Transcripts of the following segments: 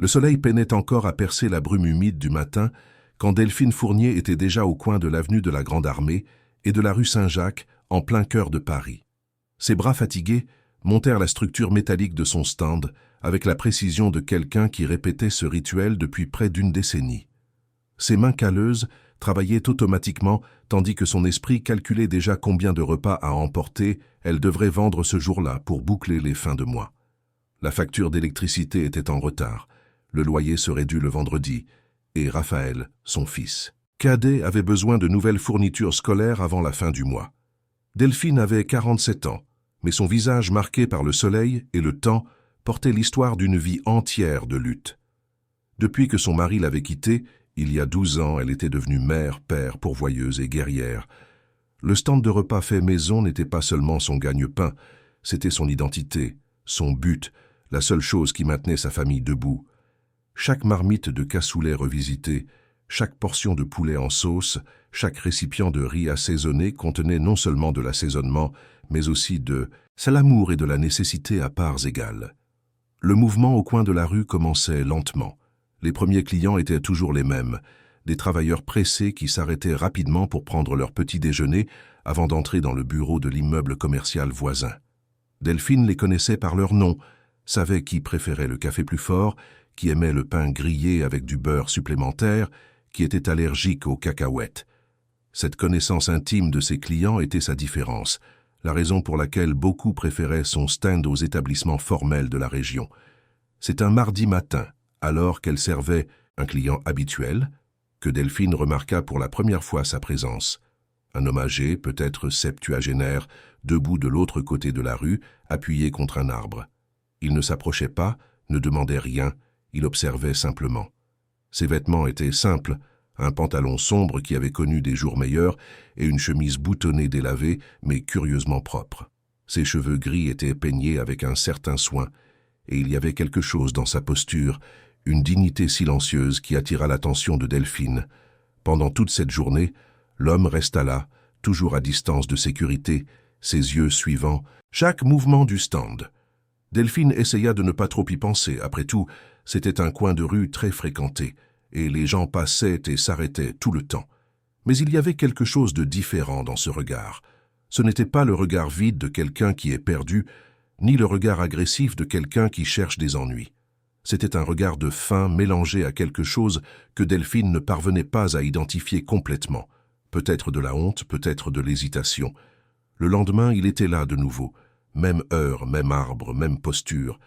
Le soleil peinait encore à percer la brume humide du matin quand Delphine Fournier était déjà au coin de l'avenue de la Grande Armée et de la rue Saint-Jacques, en plein cœur de Paris. Ses bras fatigués montèrent la structure métallique de son stand avec la précision de quelqu'un qui répétait ce rituel depuis près d'une décennie. Ses mains calleuses travaillaient automatiquement tandis que son esprit calculait déjà combien de repas à emporter elle devrait vendre ce jour-là pour boucler les fins de mois. La facture d'électricité était en retard, le loyer serait dû le vendredi, et Raphaël, son fils, cadet, avait besoin de nouvelles fournitures scolaires avant la fin du mois. Delphine avait 47 ans, mais son visage marqué par le soleil et le temps portait l'histoire d'une vie entière de lutte. Depuis que son mari l'avait quittée, il y a 12 ans, elle était devenue mère, père, pourvoyeuse et guerrière. Le stand de repas fait maison n'était pas seulement son gagne-pain, c'était son identité, son but, la seule chose qui maintenait sa famille debout. Chaque marmite de cassoulet revisité, chaque portion de poulet en sauce, chaque récipient de riz assaisonné contenait non seulement de l'assaisonnement, mais aussi de l'amour et de la nécessité à parts égales. Le mouvement au coin de la rue commençait lentement. Les premiers clients étaient toujours les mêmes, des travailleurs pressés qui s'arrêtaient rapidement pour prendre leur petit déjeuner avant d'entrer dans le bureau de l'immeuble commercial voisin. Delphine les connaissait par leur nom, savait qui préférait le café plus fort, qui aimait le pain grillé avec du beurre supplémentaire, qui était allergique aux cacahuètes. Cette connaissance intime de ses clients était sa différence, la raison pour laquelle beaucoup préféraient son stand aux établissements formels de la région. C'est un mardi matin, alors qu'elle servait un client habituel, que Delphine remarqua pour la première fois sa présence. Un homme âgé, peut-être septuagénaire, debout de l'autre côté de la rue, appuyé contre un arbre. Il ne s'approchait pas, ne demandait rien, il observait simplement. Ses vêtements étaient simples, un pantalon sombre qui avait connu des jours meilleurs et une chemise boutonnée délavée, mais curieusement propre. Ses cheveux gris étaient peignés avec un certain soin, et il y avait quelque chose dans sa posture, une dignité silencieuse qui attira l'attention de Delphine. Pendant toute cette journée, l'homme resta là, toujours à distance de sécurité, ses yeux suivant chaque mouvement du stand. Delphine essaya de ne pas trop y penser. Après tout, c'était un coin de rue très fréquenté, et les gens passaient et s'arrêtaient tout le temps. Mais il y avait quelque chose de différent dans ce regard. Ce n'était pas le regard vide de quelqu'un qui est perdu, ni le regard agressif de quelqu'un qui cherche des ennuis. C'était un regard de faim mélangé à quelque chose que Delphine ne parvenait pas à identifier complètement. Peut-être de la honte, peut-être de l'hésitation. Le lendemain, il était là de nouveau. Même heure, même arbre, même posture.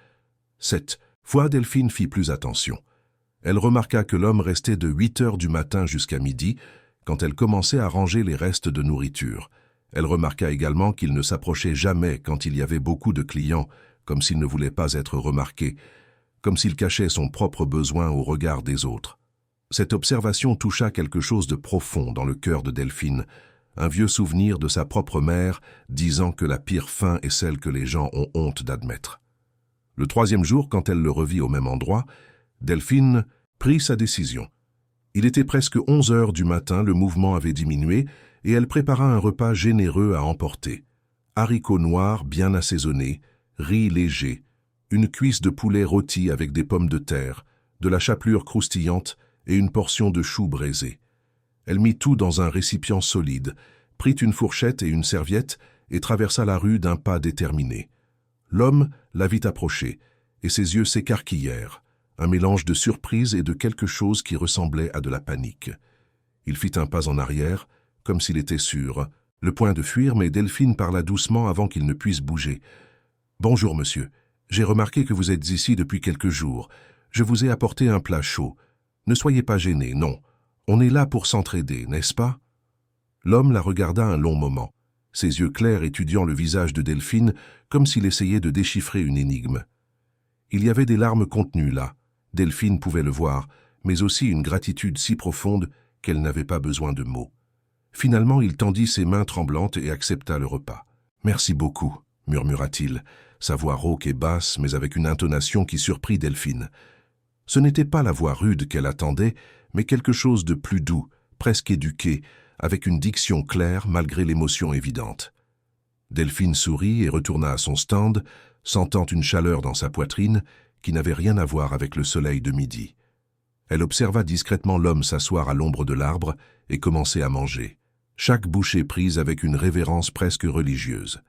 Cette fois, Delphine fit plus attention. Elle remarqua que l'homme restait de 8 heures du matin jusqu'à midi, quand elle commençait à ranger les restes de nourriture. Elle remarqua également qu'il ne s'approchait jamais quand il y avait beaucoup de clients, comme s'il ne voulait pas être remarqué, comme s'il cachait son propre besoin au regard des autres. Cette observation toucha quelque chose de profond dans le cœur de Delphine, un vieux souvenir de sa propre mère disant que la pire faim est celle que les gens ont honte d'admettre. Le 3e jour, quand elle le revit au même endroit, Delphine prit sa décision. Il était presque 11 heures du matin, le mouvement avait diminué et elle prépara un repas généreux à emporter. Haricots noirs bien assaisonnés, riz léger, une cuisse de poulet rôti avec des pommes de terre, de la chapelure croustillante et une portion de choux braisés. Elle mit tout dans un récipient solide, prit une fourchette et une serviette et traversa la rue d'un pas déterminé. L'homme la vit approcher, et ses yeux s'écarquillèrent, un mélange de surprise et de quelque chose qui ressemblait à de la panique. Il fit un pas en arrière, comme s'il était sur le point de fuir, mais Delphine parla doucement avant qu'il ne puisse bouger. « Bonjour, monsieur. J'ai remarqué que vous êtes ici depuis quelques jours. Je vous ai apporté un plat chaud. Ne soyez pas gêné, non. On est là pour s'entraider, n'est-ce pas ?» L'homme la regarda un long moment, ses yeux clairs étudiant le visage de Delphine comme s'il essayait de déchiffrer une énigme. Il y avait des larmes contenues là, Delphine pouvait le voir, mais aussi une gratitude si profonde qu'elle n'avait pas besoin de mots. Finalement, il tendit ses mains tremblantes et accepta le repas. « Merci beaucoup », murmura-t-il, sa voix rauque et basse, mais avec une intonation qui surprit Delphine. Ce n'était pas la voix rude qu'elle attendait, mais quelque chose de plus doux, presque éduqué, avec une diction claire malgré l'émotion évidente. Delphine sourit et retourna à son stand, sentant une chaleur dans sa poitrine qui n'avait rien à voir avec le soleil de midi. Elle observa discrètement l'homme s'asseoir à l'ombre de l'arbre et commencer à manger, chaque bouchée prise avec une révérence presque religieuse.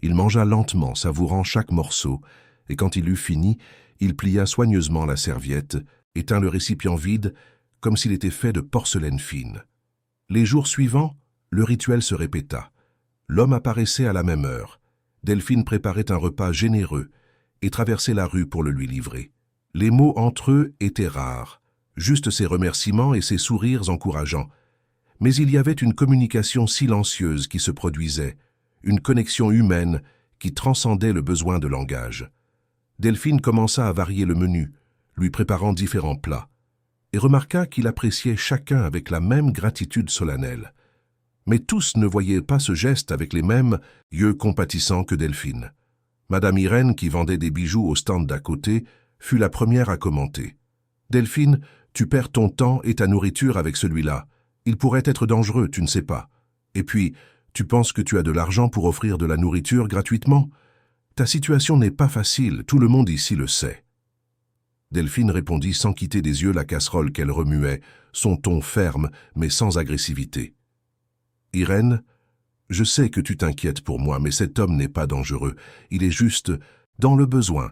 Il mangea lentement, savourant chaque morceau, et quand il eut fini, il plia soigneusement la serviette, et tint le récipient vide, comme s'il était fait de porcelaine fine. Les jours suivants, le rituel se répéta. L'homme apparaissait à la même heure. Delphine préparait un repas généreux et traversait la rue pour le lui livrer. Les mots entre eux étaient rares, juste ses remerciements et ses sourires encourageants. Mais il y avait une communication silencieuse qui se produisait, une connexion humaine qui transcendait le besoin de langage. Delphine commença à varier le menu, lui préparant différents plats, et remarqua qu'il appréciait chacun avec la même gratitude solennelle. Mais tous ne voyaient pas ce geste avec les mêmes yeux compatissants que Delphine. Madame Irène, qui vendait des bijoux au stand d'à côté, fut la première à commenter. « Delphine, tu perds ton temps et ta nourriture avec celui-là. Il pourrait être dangereux, tu ne sais pas. Et puis, tu penses que tu as de l'argent pour offrir de la nourriture gratuitement? Ta situation n'est pas facile, tout le monde ici le sait. » Delphine répondit sans quitter des yeux la casserole qu'elle remuait, son ton ferme mais sans agressivité. « Irène, je sais que tu t'inquiètes pour moi, mais cet homme n'est pas dangereux. Il est juste dans le besoin.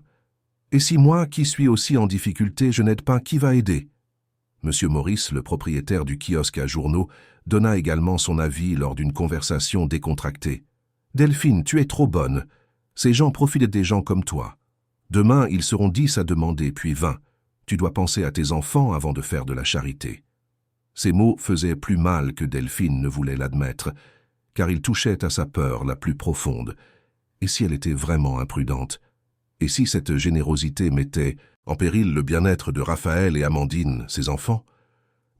Et si moi, qui suis aussi en difficulté, je n'aide pas, qui va aider ?» Monsieur Maurice, le propriétaire du kiosque à journaux, donna également son avis lors d'une conversation décontractée. « Delphine, tu es trop bonne. Ces gens profitent des gens comme toi. Demain, ils seront 10 à demander, puis 20. Tu dois penser à tes enfants avant de faire de la charité. » Ces mots faisaient plus mal que Delphine ne voulait l'admettre, car ils touchaient à sa peur la plus profonde. Et si elle était vraiment imprudente? Et si cette générosité mettait en péril le bien-être de Raphaël et Amandine, ses enfants?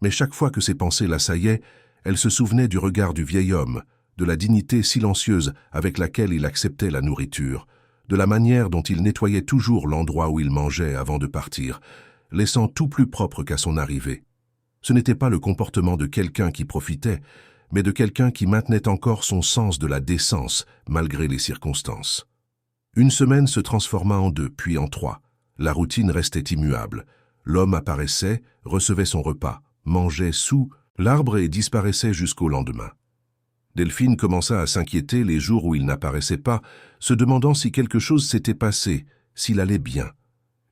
Mais chaque fois que ses pensées l'assaillaient, elle se souvenait du regard du vieil homme, de la dignité silencieuse avec laquelle il acceptait la nourriture, de la manière dont il nettoyait toujours l'endroit où il mangeait avant de partir, laissant tout plus propre qu'à son arrivée. Ce n'était pas le comportement de quelqu'un qui profitait, mais de quelqu'un qui maintenait encore son sens de la décence malgré les circonstances. Une semaine se transforma en 2, puis en 3. La routine restait immuable. L'homme apparaissait, recevait son repas, mangeait sous l'arbre et disparaissait jusqu'au lendemain. Delphine commença à s'inquiéter les jours où il n'apparaissait pas, se demandant si quelque chose s'était passé, s'il allait bien.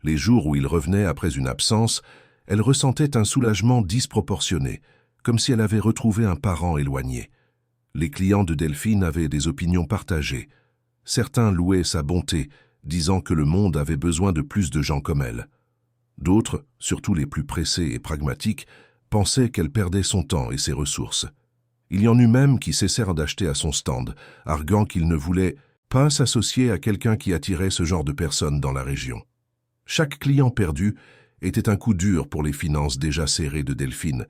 Les jours où il revenait après une absence, elle ressentait un soulagement disproportionné, comme si elle avait retrouvé un parent éloigné. Les clients de Delphine avaient des opinions partagées. Certains louaient sa bonté, disant que le monde avait besoin de plus de gens comme elle. D'autres, surtout les plus pressés et pragmatiques, pensaient qu'elle perdait son temps et ses ressources. Il y en eut même qui cessèrent d'acheter à son stand, arguant qu'ils ne voulaient pas s'associer à quelqu'un qui attirait ce genre de personnes dans la région. Chaque client perdu était un coup dur pour les finances déjà serrées de Delphine,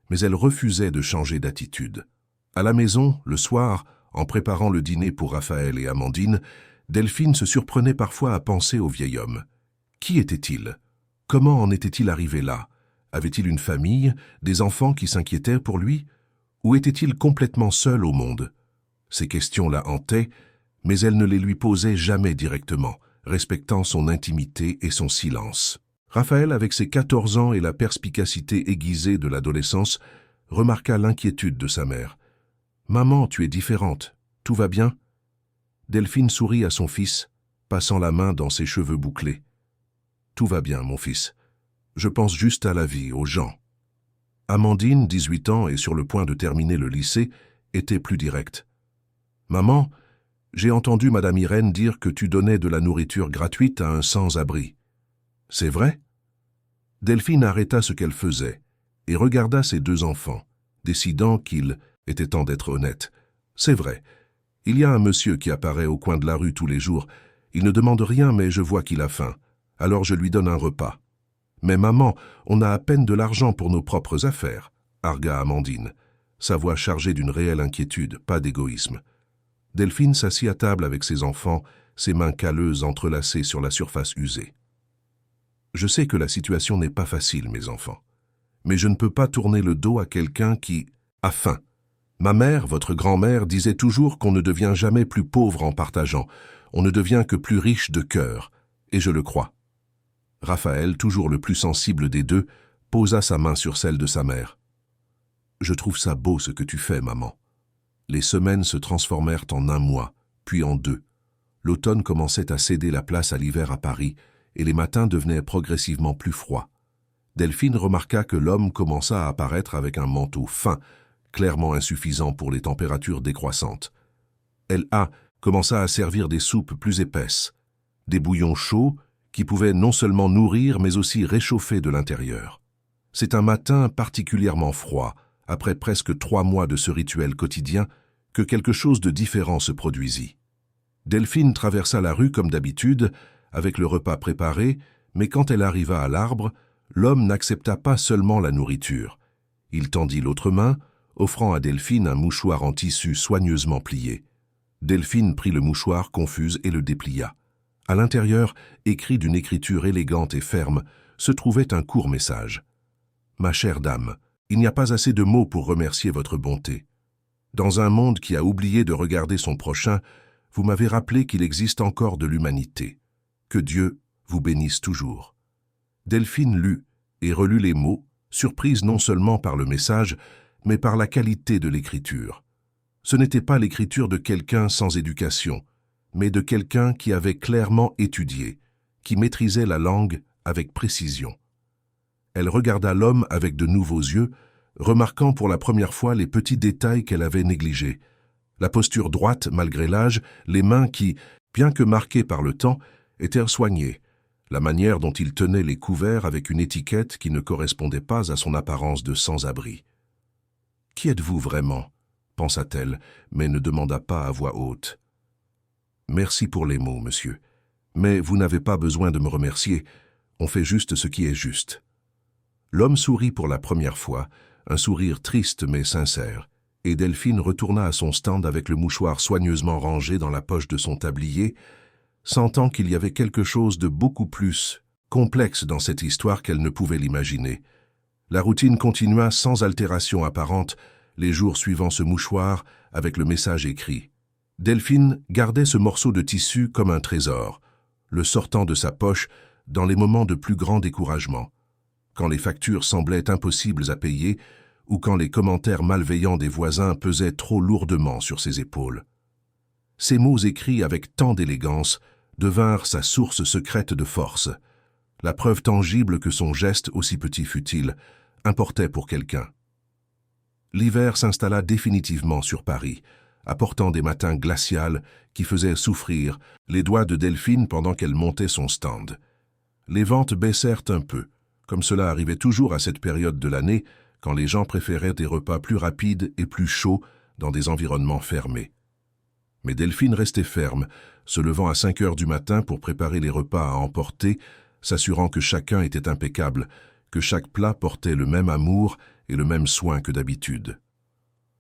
mais elle refusait de changer d'attitude. À la maison, le soir, en préparant le dîner pour Raphaël et Amandine, Delphine se surprenait parfois à penser au vieil homme. Qui était-il? Comment en était-il arrivé là? Avait-il une famille, des enfants qui s'inquiétaient pour lui? Ou était-il complètement seul au monde? Ces questions la hantaient, mais elle ne les lui posait jamais directement, respectant son intimité et son silence. Raphaël, avec ses 14 ans et la perspicacité aiguisée de l'adolescence, remarqua l'inquiétude de sa mère. « Maman, tu es différente. Tout va bien ?» Delphine sourit à son fils, passant la main dans ses cheveux bouclés. « Tout va bien, mon fils. Je pense juste à la vie, aux gens. » Amandine, 18 ans et sur le point de terminer le lycée, était plus directe. « Maman, j'ai entendu Madame Irène dire que tu donnais de la nourriture gratuite à un sans-abri. C'est vrai ?» Delphine arrêta ce qu'elle faisait et regarda ses 2 enfants, décidant qu'il était temps d'être honnête. « C'est vrai. Il y a un monsieur qui apparaît au coin de la rue tous les jours. Il ne demande rien, mais je vois qu'il a faim. Alors je lui donne un repas. »« Mais maman, on a à peine de l'argent pour nos propres affaires, » argua Amandine, sa voix chargée d'une réelle inquiétude, pas d'égoïsme. Delphine s'assit à table avec ses enfants, ses mains calleuses entrelacées sur la surface usée. « Je sais que la situation n'est pas facile, mes enfants, mais je ne peux pas tourner le dos à quelqu'un qui a faim. Ma mère, votre grand-mère, disait toujours qu'on ne devient jamais plus pauvre en partageant, on ne devient que plus riche de cœur, et je le crois. Raphaël, toujours le plus sensible des deux, posa sa main sur celle de sa mère. « Je trouve ça beau ce que tu fais, maman. » Les semaines se transformèrent en un mois, puis en deux. L'automne commençait à céder la place à l'hiver à Paris, et les matins devenaient progressivement plus froids. Delphine remarqua que l'homme commença à apparaître avec un manteau fin, clairement insuffisant pour les températures décroissantes. Elle commença à servir des soupes plus épaisses, des bouillons chauds qui pouvaient non seulement nourrir mais aussi réchauffer de l'intérieur. C'est un matin particulièrement froid, après presque 3 mois de ce rituel quotidien, que quelque chose de différent se produisit. Delphine traversa la rue comme d'habitude, avec le repas préparé, mais quand elle arriva à l'arbre, l'homme n'accepta pas seulement la nourriture. Il tendit l'autre main, offrant à Delphine un mouchoir en tissu soigneusement plié. Delphine prit le mouchoir confuse et le déplia. À l'intérieur, écrit d'une écriture élégante et ferme, se trouvait un court message. « Ma chère dame, il n'y a pas assez de mots pour remercier votre bonté. Dans un monde qui a oublié de regarder son prochain, vous m'avez rappelé qu'il existe encore de l'humanité. Que Dieu vous bénisse toujours. » Delphine lut et relut les mots, surprise non seulement par le message, mais par la qualité de l'écriture. Ce n'était pas l'écriture de quelqu'un sans éducation, mais de quelqu'un qui avait clairement étudié, qui maîtrisait la langue avec précision. Elle regarda l'homme avec de nouveaux yeux, remarquant pour la première fois les petits détails qu'elle avait négligés. La posture droite malgré l'âge, les mains qui, bien que marquées par le temps, étaient soignées, la manière dont il tenait les couverts avec une étiquette qui ne correspondait pas à son apparence de sans-abri. « Qui êtes-vous vraiment ?» pensa-t-elle, mais ne demanda pas à voix haute. « Merci pour les mots, monsieur. Mais vous n'avez pas besoin de me remercier. On fait juste ce qui est juste. » L'homme sourit pour la première fois, un sourire triste mais sincère, et Delphine retourna à son stand avec le mouchoir soigneusement rangé dans la poche de son tablier, sentant qu'il y avait quelque chose de beaucoup plus complexe dans cette histoire qu'elle ne pouvait l'imaginer. La routine continua sans altération apparente, les jours suivant ce mouchoir avec le message écrit. Delphine gardait ce morceau de tissu comme un trésor, le sortant de sa poche dans les moments de plus grand découragement, quand les factures semblaient impossibles à payer ou quand les commentaires malveillants des voisins pesaient trop lourdement sur ses épaules. Ces mots écrits avec tant d'élégance devinrent sa source secrète de force, la preuve tangible que son geste, aussi petit fût-il, importait pour quelqu'un. L'hiver s'installa définitivement sur Paris, apportant des matins glacials qui faisaient souffrir les doigts de Delphine pendant qu'elle montait son stand. Les ventes baissèrent un peu, comme cela arrivait toujours à cette période de l'année, quand les gens préféraient des repas plus rapides et plus chauds dans des environnements fermés. Mais Delphine restait ferme, se levant à 5 heures du matin pour préparer les repas à emporter, s'assurant que chacun était impeccable, que chaque plat portait le même amour et le même soin que d'habitude.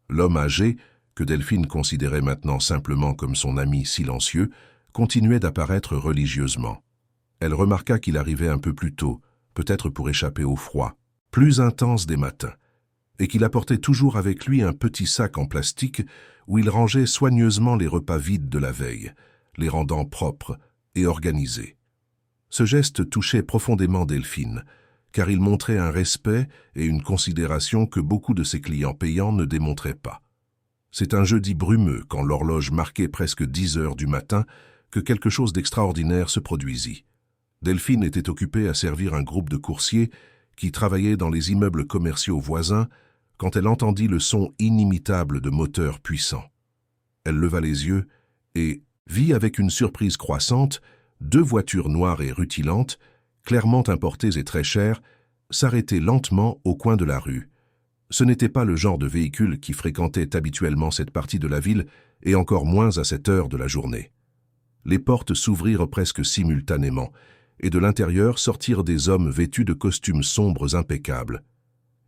L'homme âgé, que Delphine considérait maintenant simplement comme son ami silencieux, continuait d'apparaître religieusement. Elle remarqua qu'il arrivait un peu plus tôt, peut-être pour échapper au froid, plus intense des matins, et qu'il apportait toujours avec lui un petit sac en plastique où il rangeait soigneusement les repas vides de la veille, les rendant propres et organisés. Ce geste touchait profondément Delphine, car il montrait un respect et une considération que beaucoup de ses clients payants ne démontraient pas. C'est un jeudi brumeux, quand l'horloge marquait presque 10 heures du matin, que quelque chose d'extraordinaire se produisit. Delphine était occupée à servir un groupe de coursiers qui travaillaient dans les immeubles commerciaux voisins quand elle entendit le son inimitable de moteurs puissants. Elle leva les yeux et vit avec une surprise croissante 2 voitures noires et rutilantes, clairement importées et très chères, s'arrêter lentement au coin de la rue. Ce n'était pas le genre de véhicule qui fréquentait habituellement cette partie de la ville, et encore moins à cette heure de la journée. Les portes s'ouvrirent presque simultanément, et de l'intérieur sortirent des hommes vêtus de costumes sombres impeccables.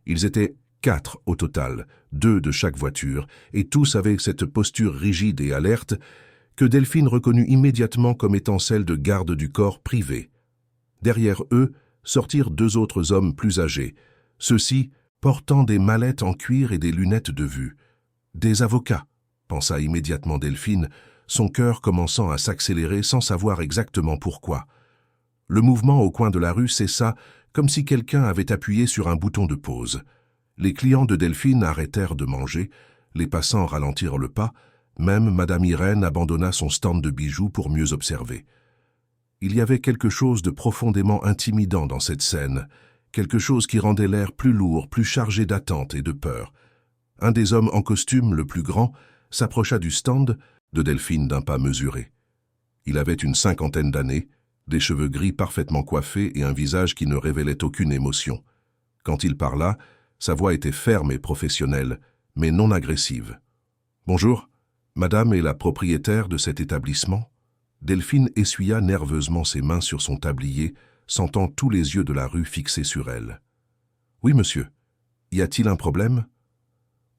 Ils étaient 4 au total, 2 de chaque voiture, et tous avaient cette posture rigide et alerte que Delphine reconnut immédiatement comme étant celle de garde du corps privé. Derrière eux sortirent 2 autres hommes plus âgés, ceux-ci portant des mallettes en cuir et des lunettes de vue. Des avocats, pensa immédiatement Delphine, son cœur commençant à s'accélérer sans savoir exactement pourquoi. Le mouvement au coin de la rue cessa, comme si quelqu'un avait appuyé sur un bouton de pause. Les clients de Delphine arrêtèrent de manger, les passants ralentirent le pas, même Madame Irène abandonna son stand de bijoux pour mieux observer. Il y avait quelque chose de profondément intimidant dans cette scène, quelque chose qui rendait l'air plus lourd, plus chargé d'attente et de peur. Un des hommes en costume, le plus grand, s'approcha du stand de Delphine d'un pas mesuré. Il avait une cinquantaine d'années, des cheveux gris parfaitement coiffés et un visage qui ne révélait aucune émotion. Quand il parla, sa voix était ferme et professionnelle, mais non agressive. « Bonjour, madame est la propriétaire de cet établissement ?» Delphine essuya nerveusement ses mains sur son tablier, sentant tous les yeux de la rue fixés sur elle. « Oui, monsieur. Y a-t-il un problème ?»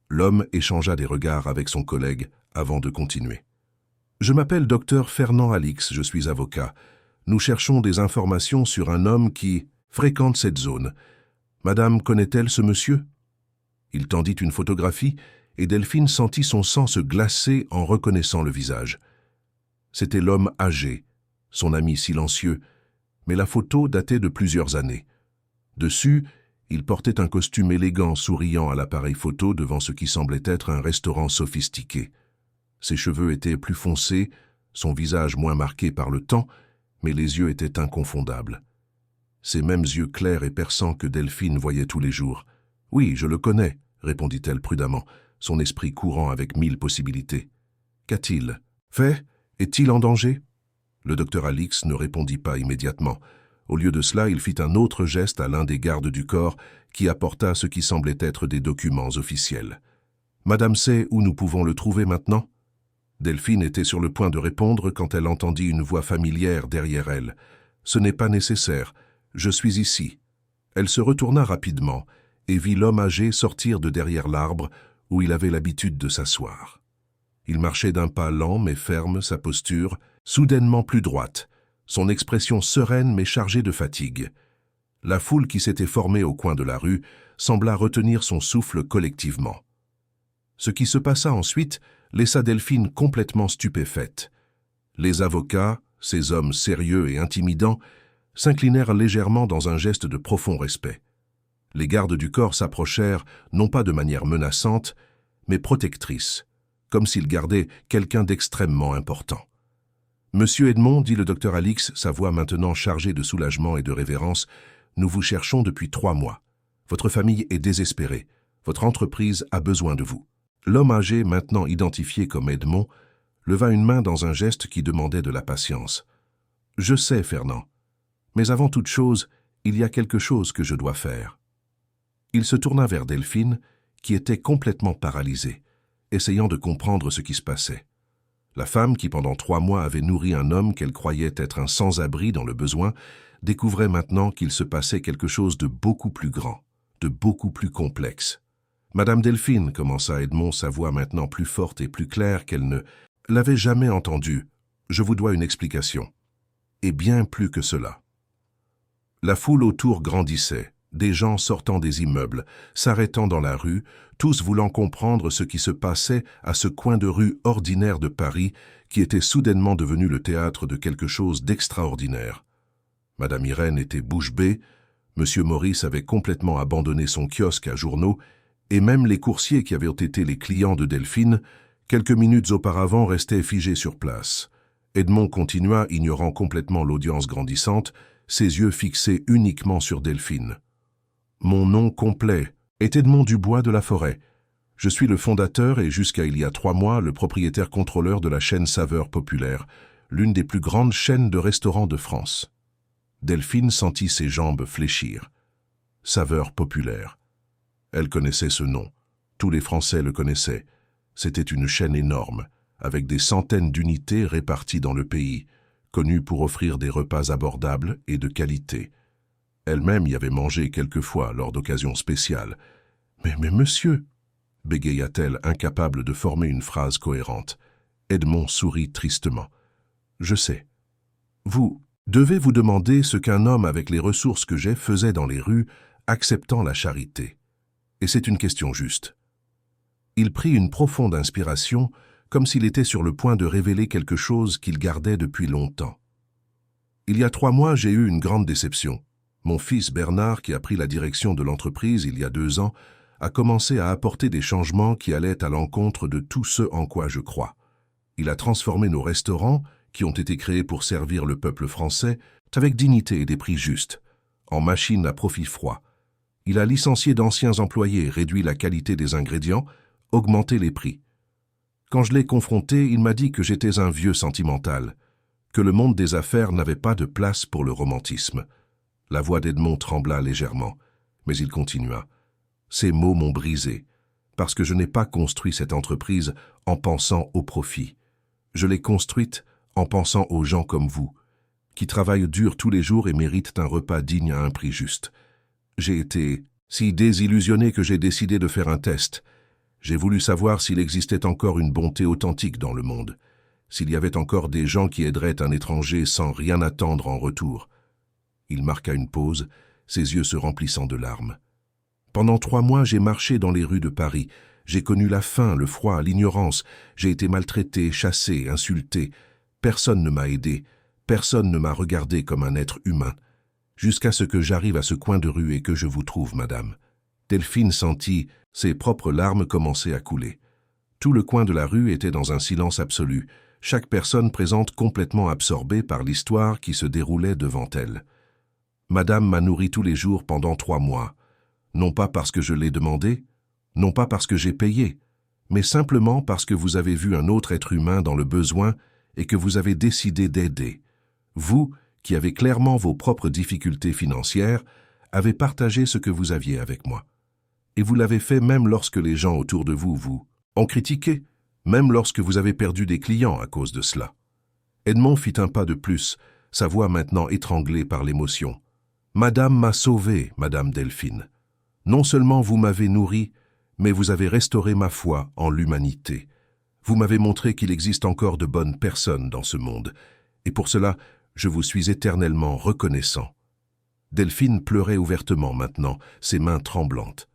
L'homme échangea des regards avec son collègue avant de continuer. « Je m'appelle docteur Fernand Alix, je suis avocat. Nous cherchons des informations sur un homme qui fréquente cette zone. Madame connaît-elle ce monsieur ?» Il tendit une photographie et Delphine sentit son sang se glacer en reconnaissant le visage. C'était l'homme âgé, son ami silencieux, mais la photo datait de plusieurs années. Dessus, il portait un costume élégant souriant à l'appareil photo devant ce qui semblait être un restaurant sophistiqué. Ses cheveux étaient plus foncés, son visage moins marqué par le temps, mais les yeux étaient inconfondables. Ces mêmes yeux clairs et perçants que Delphine voyait tous les jours. « Oui, je le connais », répondit-elle prudemment, son esprit courant avec 1000 possibilités. « Qu'a-t-il fait? Est-il en danger ?» Le docteur Alix ne répondit pas immédiatement. Au lieu de cela, il fit un autre geste à l'un des gardes du corps qui apporta ce qui semblait être des documents officiels. « Madame sait où nous pouvons le trouver maintenant ?» Delphine était sur le point de répondre quand elle entendit une voix familière derrière elle. « Ce n'est pas nécessaire. Je suis ici. » Elle se retourna rapidement et vit l'homme âgé sortir de derrière l'arbre où il avait l'habitude de s'asseoir. Il marchait d'un pas lent mais ferme, sa posture soudainement plus droite, son expression sereine mais chargée de fatigue. La foule qui s'était formée au coin de la rue sembla retenir son souffle collectivement. Ce qui se passa ensuite laissa Delphine complètement stupéfaite. Les avocats, ces hommes sérieux et intimidants, s'inclinèrent légèrement dans un geste de profond respect. Les gardes du corps s'approchèrent, non pas de manière menaçante, mais protectrice, comme s'ils gardaient quelqu'un d'extrêmement important. « Monsieur Edmond, dit le docteur Alix, sa voix maintenant chargée de soulagement et de révérence, nous vous cherchons depuis 3 mois. Votre famille est désespérée. Votre entreprise a besoin de vous. » L'homme âgé, maintenant identifié comme Edmond, leva une main dans un geste qui demandait de la patience. « Je sais, Fernand. Mais avant toute chose, il y a quelque chose que je dois faire. » Il se tourna vers Delphine, qui était complètement paralysée, essayant de comprendre ce qui se passait. La femme, qui pendant 3 mois avait nourri un homme qu'elle croyait être un sans-abri dans le besoin, découvrait maintenant qu'il se passait quelque chose de beaucoup plus grand, de beaucoup plus complexe. « Madame Delphine, commença Edmond, sa voix maintenant plus forte et plus claire qu'elle ne l'avait jamais entendue, je vous dois une explication. Et bien plus que cela. » La foule autour grandissait, des gens sortant des immeubles, s'arrêtant dans la rue, tous voulant comprendre ce qui se passait à ce coin de rue ordinaire de Paris qui était soudainement devenu le théâtre de quelque chose d'extraordinaire. Madame Irène était bouche bée, Monsieur Maurice avait complètement abandonné son kiosque à journaux, et même les coursiers qui avaient été les clients de Delphine, quelques minutes auparavant restaient figés sur place. Edmond continua, ignorant complètement l'audience grandissante, ses yeux fixés uniquement sur Delphine. « Mon nom complet est Edmond Dubois de la Forêt. Je suis le fondateur et jusqu'à il y a 3 mois le propriétaire-contrôleur de la chaîne Saveurs Populaires, l'une des plus grandes chaînes de restaurants de France. » Delphine sentit ses jambes fléchir. Saveurs Populaires. Elle connaissait ce nom. Tous les Français le connaissaient. C'était une chaîne énorme, avec des centaines d'unités réparties dans le pays, connue pour offrir des repas abordables et de qualité. Elle-même y avait mangé quelquefois lors d'occasions spéciales. « Mais monsieur !» bégaya-t-elle, incapable de former une phrase cohérente. Edmond sourit tristement. « Je sais. Vous devez vous demander ce qu'un homme avec les ressources que j'ai faisait dans les rues, acceptant la charité. Et c'est une question juste. » Il prit une profonde inspiration, comme s'il était sur le point de révéler quelque chose qu'il gardait depuis longtemps. Il y a 3 mois, j'ai eu une grande déception. Mon fils Bernard, qui a pris la direction de l'entreprise il y a 2 ans, a commencé à apporter des changements qui allaient à l'encontre de tout ce en quoi je crois. Il a transformé nos restaurants, qui ont été créés pour servir le peuple français, avec dignité et des prix justes, en machines à profit froid. Il a licencié d'anciens employés, réduit la qualité des ingrédients, augmenté les prix. Quand je l'ai confronté, il m'a dit que j'étais un vieux sentimental, que le monde des affaires n'avait pas de place pour le romantisme. La voix d'Edmond trembla légèrement, mais il continua. Ces mots m'ont brisé, parce que je n'ai pas construit cette entreprise en pensant au profit. Je l'ai construite en pensant aux gens comme vous, qui travaillent dur tous les jours et méritent un repas digne à un prix juste. J'ai été si désillusionné que j'ai décidé de faire un test. J'ai voulu savoir s'il existait encore une bonté authentique dans le monde, s'il y avait encore des gens qui aideraient un étranger sans rien attendre en retour. Il marqua une pause, ses yeux se remplissant de larmes. Pendant 3 mois, j'ai marché dans les rues de Paris. J'ai connu la faim, le froid, l'ignorance. J'ai été maltraité, chassé, insulté. Personne ne m'a aidé. Personne ne m'a regardé comme un être humain. Jusqu'à ce que j'arrive à ce coin de rue et que je vous trouve, madame. Delphine sentit ses propres larmes commencer à couler. Tout le coin de la rue était dans un silence absolu, chaque personne présente complètement absorbée par l'histoire qui se déroulait devant elle. Madame m'a nourri tous les jours pendant 3 mois. Non pas parce que je l'ai demandé, non pas parce que j'ai payé, mais simplement parce que vous avez vu un autre être humain dans le besoin et que vous avez décidé d'aider. Vous, qui avez clairement vos propres difficultés financières, avez partagé ce que vous aviez avec moi. Et vous l'avez fait même lorsque les gens autour de vous vous ont critiqué, même lorsque vous avez perdu des clients à cause de cela. Edmond fit un pas de plus, sa voix maintenant étranglée par l'émotion. Madame m'a sauvé, Madame Delphine. Non seulement vous m'avez nourri, mais vous avez restauré ma foi en l'humanité. Vous m'avez montré qu'il existe encore de bonnes personnes dans ce monde, et pour cela, je vous suis éternellement reconnaissant. Delphine pleurait ouvertement maintenant, ses mains tremblantes.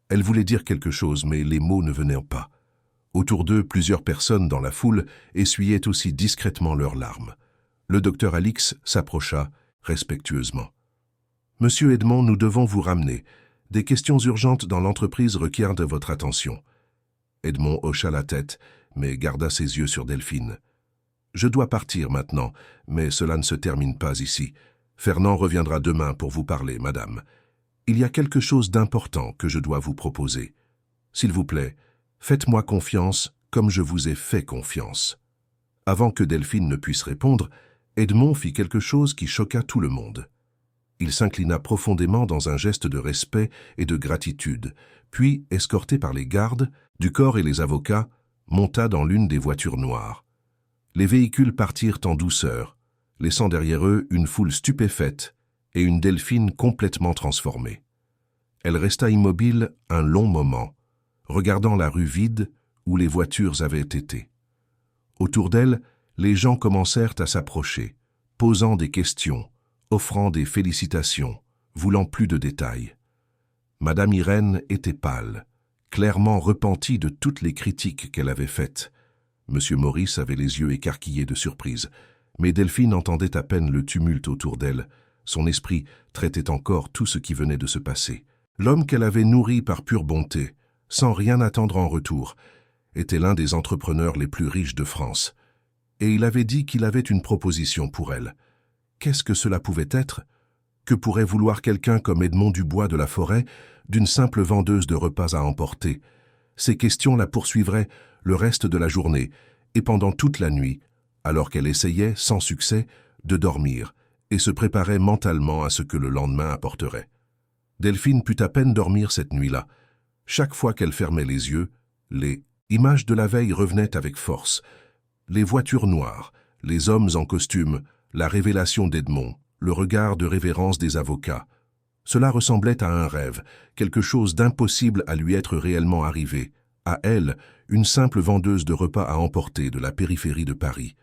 Elle voulait dire quelque chose, mais les mots ne venaient pas. Autour d'eux, plusieurs personnes dans la foule essuyaient aussi discrètement leurs larmes. Le docteur Alix s'approcha respectueusement. « Monsieur Edmond, nous devons vous ramener. Des questions urgentes dans l'entreprise requièrent de votre attention. » Edmond hocha la tête, mais garda ses yeux sur Delphine. « Je dois partir maintenant, mais cela ne se termine pas ici. Fernand reviendra demain pour vous parler, madame. Il y a quelque chose d'important que je dois vous proposer. S'il vous plaît, faites-moi confiance comme je vous ai fait confiance. » Avant que Delphine ne puisse répondre, Edmond fit quelque chose qui choqua tout le monde. Il s'inclina profondément dans un geste de respect et de gratitude, puis, escorté par les gardes, du corps et les avocats, monta dans l'une des voitures noires. Les véhicules partirent en douceur, laissant derrière eux une foule stupéfaite et une Delphine complètement transformée. Elle resta immobile un long moment, regardant la rue vide où les voitures avaient été. Autour d'elle, les gens commencèrent à s'approcher, posant des questions, offrant des félicitations, voulant plus de détails. Madame Irène était pâle, clairement repentie de toutes les critiques qu'elle avait faites. Monsieur Maurice avait les yeux écarquillés de surprise, mais Delphine entendait à peine le tumulte autour d'elle. Son esprit traitait encore tout ce qui venait de se passer. L'homme qu'elle avait nourri par pure bonté, sans rien attendre en retour, était l'un des entrepreneurs les plus riches de France. Et il avait dit qu'il avait une proposition pour elle. Qu'est-ce que cela pouvait être? Que pourrait vouloir quelqu'un comme Edmond Dubois de la Forêt d'une simple vendeuse de repas à emporter? Ces questions la poursuivraient le reste de la journée et pendant toute la nuit, alors qu'elle essayait, sans succès, de dormir et se préparait mentalement à ce que le lendemain apporterait. Delphine put à peine dormir cette nuit-là. Chaque fois qu'elle fermait les yeux, les images de la veille revenaient avec force. Les voitures noires, les hommes en costume, la révélation d'Edmond, le regard de révérence des avocats. Cela ressemblait à un rêve, quelque chose d'impossible à lui être réellement arrivé. À elle, une simple vendeuse de repas à emporter de la périphérie de Paris.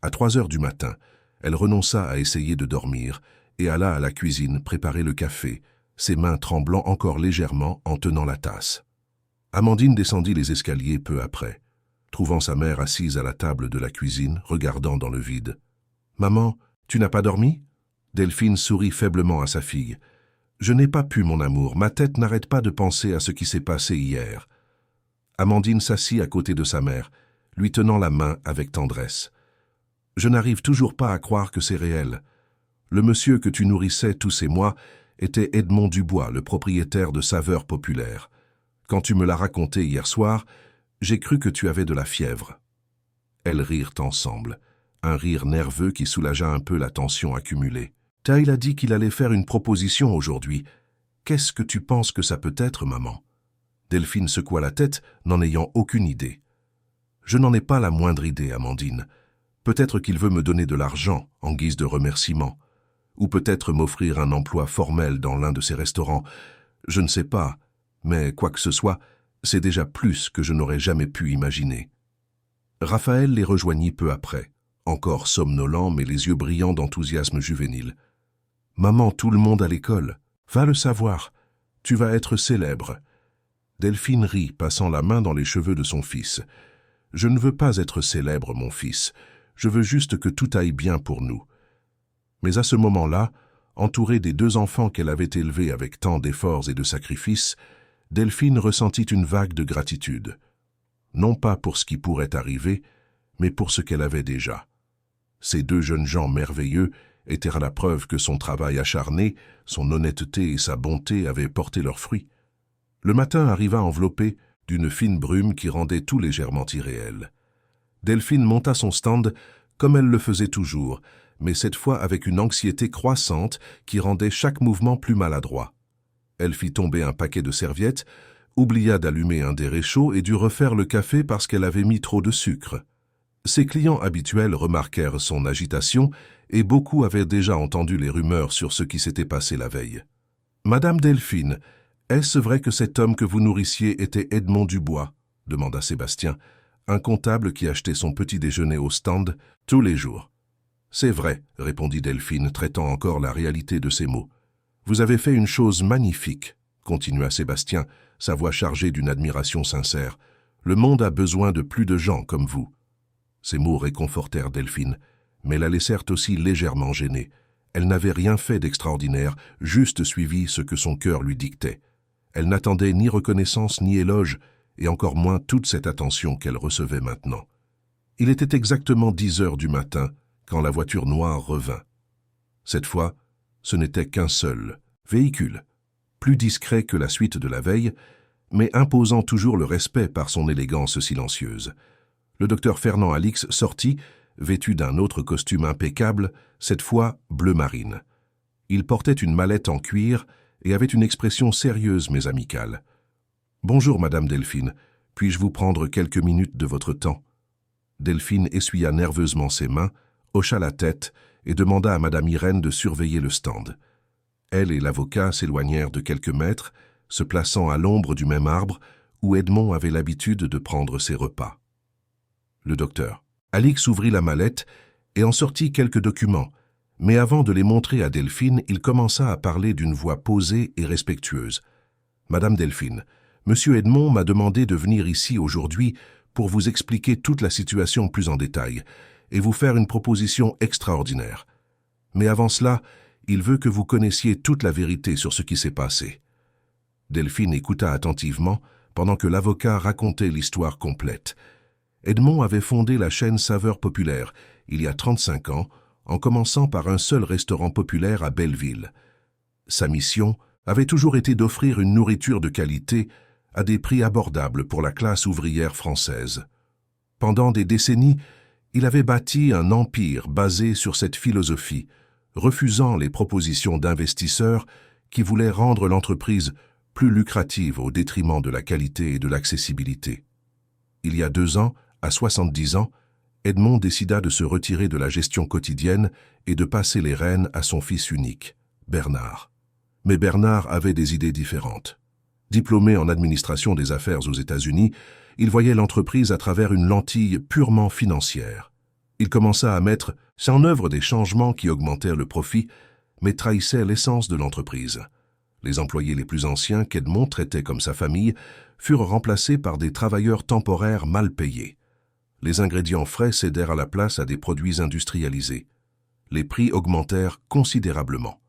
À 3 heures du matin, elle renonça à essayer de dormir et alla à la cuisine préparer le café, ses mains tremblant encore légèrement en tenant la tasse. Amandine descendit les escaliers peu après, trouvant sa mère assise à la table de la cuisine, regardant dans le vide. « Maman, Tu n'as pas dormi? Delphine sourit faiblement à sa fille. Je n'ai pas pu, mon amour, ma tête n'arrête pas de penser à ce qui s'est passé hier. Amandine s'assit à côté de sa mère, lui tenant la main avec tendresse. Je n'arrive toujours pas à croire que c'est réel. Le monsieur que tu nourrissais tous ces mois était Edmond Dubois, le propriétaire de Saveurs Populaires. Quand tu me l'as raconté hier soir, j'ai cru que tu avais de la fièvre. Elles rirent ensemble, un rire nerveux qui soulagea un peu la tension accumulée. Taïl a dit qu'il allait faire une proposition aujourd'hui. Qu'est-ce que tu penses que ça peut être, maman? Delphine secoua la tête, n'en ayant aucune idée. Je n'en ai pas la moindre idée, Amandine. Peut-être qu'il veut me donner de l'argent en guise de remerciement. Ou peut-être m'offrir un emploi formel dans l'un de ses restaurants. Je ne sais pas, mais quoi que ce soit, c'est déjà plus que je n'aurais jamais pu imaginer. Raphaël les rejoignit peu après, encore somnolent mais les yeux brillants d'enthousiasme juvénile. « Maman, tout le monde à l'école. Va le savoir. Tu vas être célèbre. » Delphine rit, passant la main dans les cheveux de son fils. « Je ne veux pas être célèbre, mon fils. Je veux juste que tout aille bien pour nous. » Mais à ce moment-là, entourée des 2 enfants qu'elle avait élevés avec tant d'efforts et de sacrifices, Delphine ressentit une vague de gratitude. Non pas pour ce qui pourrait arriver, mais pour ce qu'elle avait déjà. Ces 2 jeunes gens merveilleux étaient à la preuve que son travail acharné, son honnêteté et sa bonté avaient porté leurs fruits. Le matin arriva enveloppé d'une fine brume qui rendait tout légèrement irréel. Delphine monta son stand comme elle le faisait toujours, mais cette fois avec une anxiété croissante qui rendait chaque mouvement plus maladroit. Elle fit tomber un paquet de serviettes, oublia d'allumer un des réchauds et dut refaire le café parce qu'elle avait mis trop de sucre. Ses clients habituels remarquèrent son agitation et beaucoup avaient déjà entendu les rumeurs sur ce qui s'était passé la veille. « Madame Delphine, est-ce vrai que cet homme que vous nourrissiez était Edmond Dubois ?» demanda Sébastien, un comptable qui achetait son petit déjeuner au stand tous les jours. « C'est vrai, » répondit Delphine, traitant encore la réalité de ses mots. « Vous avez fait une chose magnifique, » continua Sébastien, sa voix chargée d'une admiration sincère. « Le monde a besoin de plus de gens comme vous. » Ces mots réconfortèrent Delphine, mais la laissèrent aussi légèrement gênée. Elle n'avait rien fait d'extraordinaire, juste suivi ce que son cœur lui dictait. Elle n'attendait ni reconnaissance ni éloge, et encore moins toute cette attention qu'elle recevait maintenant. Il était exactement 10 heures du matin, quand la voiture noire revint. Cette fois, ce n'était qu'un seul véhicule, plus discret que la suite de la veille, mais imposant toujours le respect par son élégance silencieuse. Le docteur Fernand Alix sortit, vêtu d'un autre costume impeccable, cette fois bleu marine. Il portait une mallette en cuir et avait une expression sérieuse mais amicale. « Bonjour, Madame Delphine, puis-je vous prendre quelques minutes de votre temps ?» Delphine essuya nerveusement ses mains, hocha la tête et demanda à Madame Irène de surveiller le stand. Elle et l'avocat s'éloignèrent de quelques mètres, se plaçant à l'ombre du même arbre où Edmond avait l'habitude de prendre ses repas. Le docteur. Alix ouvrit la mallette et en sortit quelques documents, mais avant de les montrer à Delphine, il commença à parler d'une voix posée et respectueuse. « Madame Delphine, Monsieur Edmond m'a demandé de venir ici aujourd'hui pour vous expliquer toute la situation plus en détail et vous faire une proposition extraordinaire. Mais avant cela, il veut que vous connaissiez toute la vérité sur ce qui s'est passé. » Delphine écouta attentivement pendant que l'avocat racontait l'histoire complète. Edmond avait fondé la chaîne Saveurs Populaires il y a 35 ans, en commençant par un seul restaurant populaire à Belleville. Sa mission avait toujours été d'offrir une nourriture de qualité à des prix abordables pour la classe ouvrière française. Pendant des décennies, il avait bâti un empire basé sur cette philosophie, refusant les propositions d'investisseurs qui voulaient rendre l'entreprise plus lucrative au détriment de la qualité et de l'accessibilité. Il y a 2 ans, à 70 ans, Edmond décida de se retirer de la gestion quotidienne et de passer les rênes à son fils unique, Bernard. Mais Bernard avait des idées différentes. Diplômé en administration des affaires aux États-Unis, il voyait l'entreprise à travers une lentille purement financière. Il commença à mettre en œuvre des changements qui augmentèrent le profit, mais trahissaient l'essence de l'entreprise. Les employés les plus anciens qu'Edmond traitait comme sa famille furent remplacés par des travailleurs temporaires mal payés. Les ingrédients frais cédèrent à la place à des produits industrialisés. Les prix augmentèrent considérablement.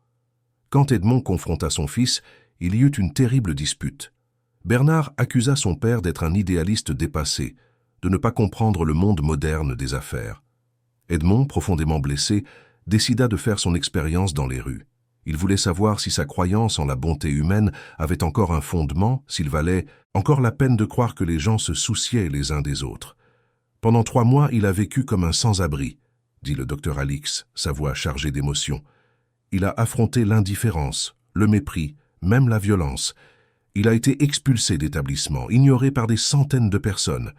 Quand Edmond confronta son fils, il y eut une terrible dispute. Bernard accusa son père d'être un idéaliste dépassé, de ne pas comprendre le monde moderne des affaires. Edmond, profondément blessé, décida de faire son expérience dans les rues. Il voulait savoir si sa croyance en la bonté humaine avait encore un fondement, s'il valait encore la peine de croire que les gens se souciaient les uns des autres. Pendant 3 mois, il a vécu comme un sans-abri, dit le docteur Alix, sa voix chargée d'émotion. Il a affronté l'indifférence, le mépris, même la violence. Il a été expulsé d'établissement, ignoré par des centaines de personnes,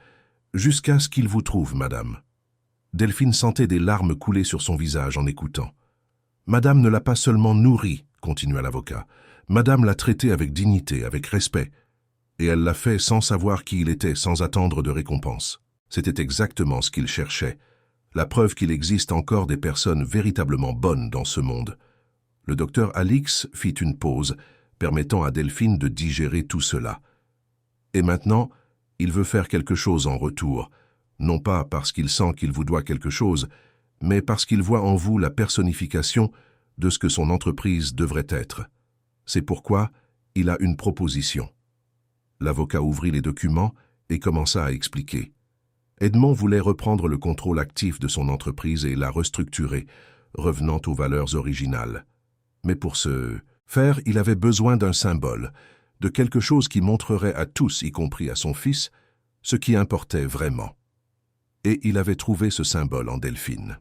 jusqu'à ce qu'il vous trouve, madame. Delphine sentait des larmes couler sur son visage en écoutant. Madame ne l'a pas seulement nourri, continua l'avocat. Madame l'a traité avec dignité, avec respect. Et elle l'a fait sans savoir qui il était, sans attendre de récompense. C'était exactement ce qu'il cherchait. La preuve qu'il existe encore des personnes véritablement bonnes dans ce monde. Le docteur Alix fit une pause, permettant à Delphine de digérer tout cela. Et maintenant, il veut faire quelque chose en retour, non pas parce qu'il sent qu'il vous doit quelque chose, mais parce qu'il voit en vous la personnification de ce que son entreprise devrait être. C'est pourquoi il a une proposition. L'avocat ouvrit les documents et commença à expliquer. Edmond voulait reprendre le contrôle actif de son entreprise et la restructurer, revenant aux valeurs originales. Mais pour ce faire, il avait besoin d'un symbole, de quelque chose qui montrerait à tous, y compris à son fils, ce qui importait vraiment. Et il avait trouvé ce symbole en Delphine.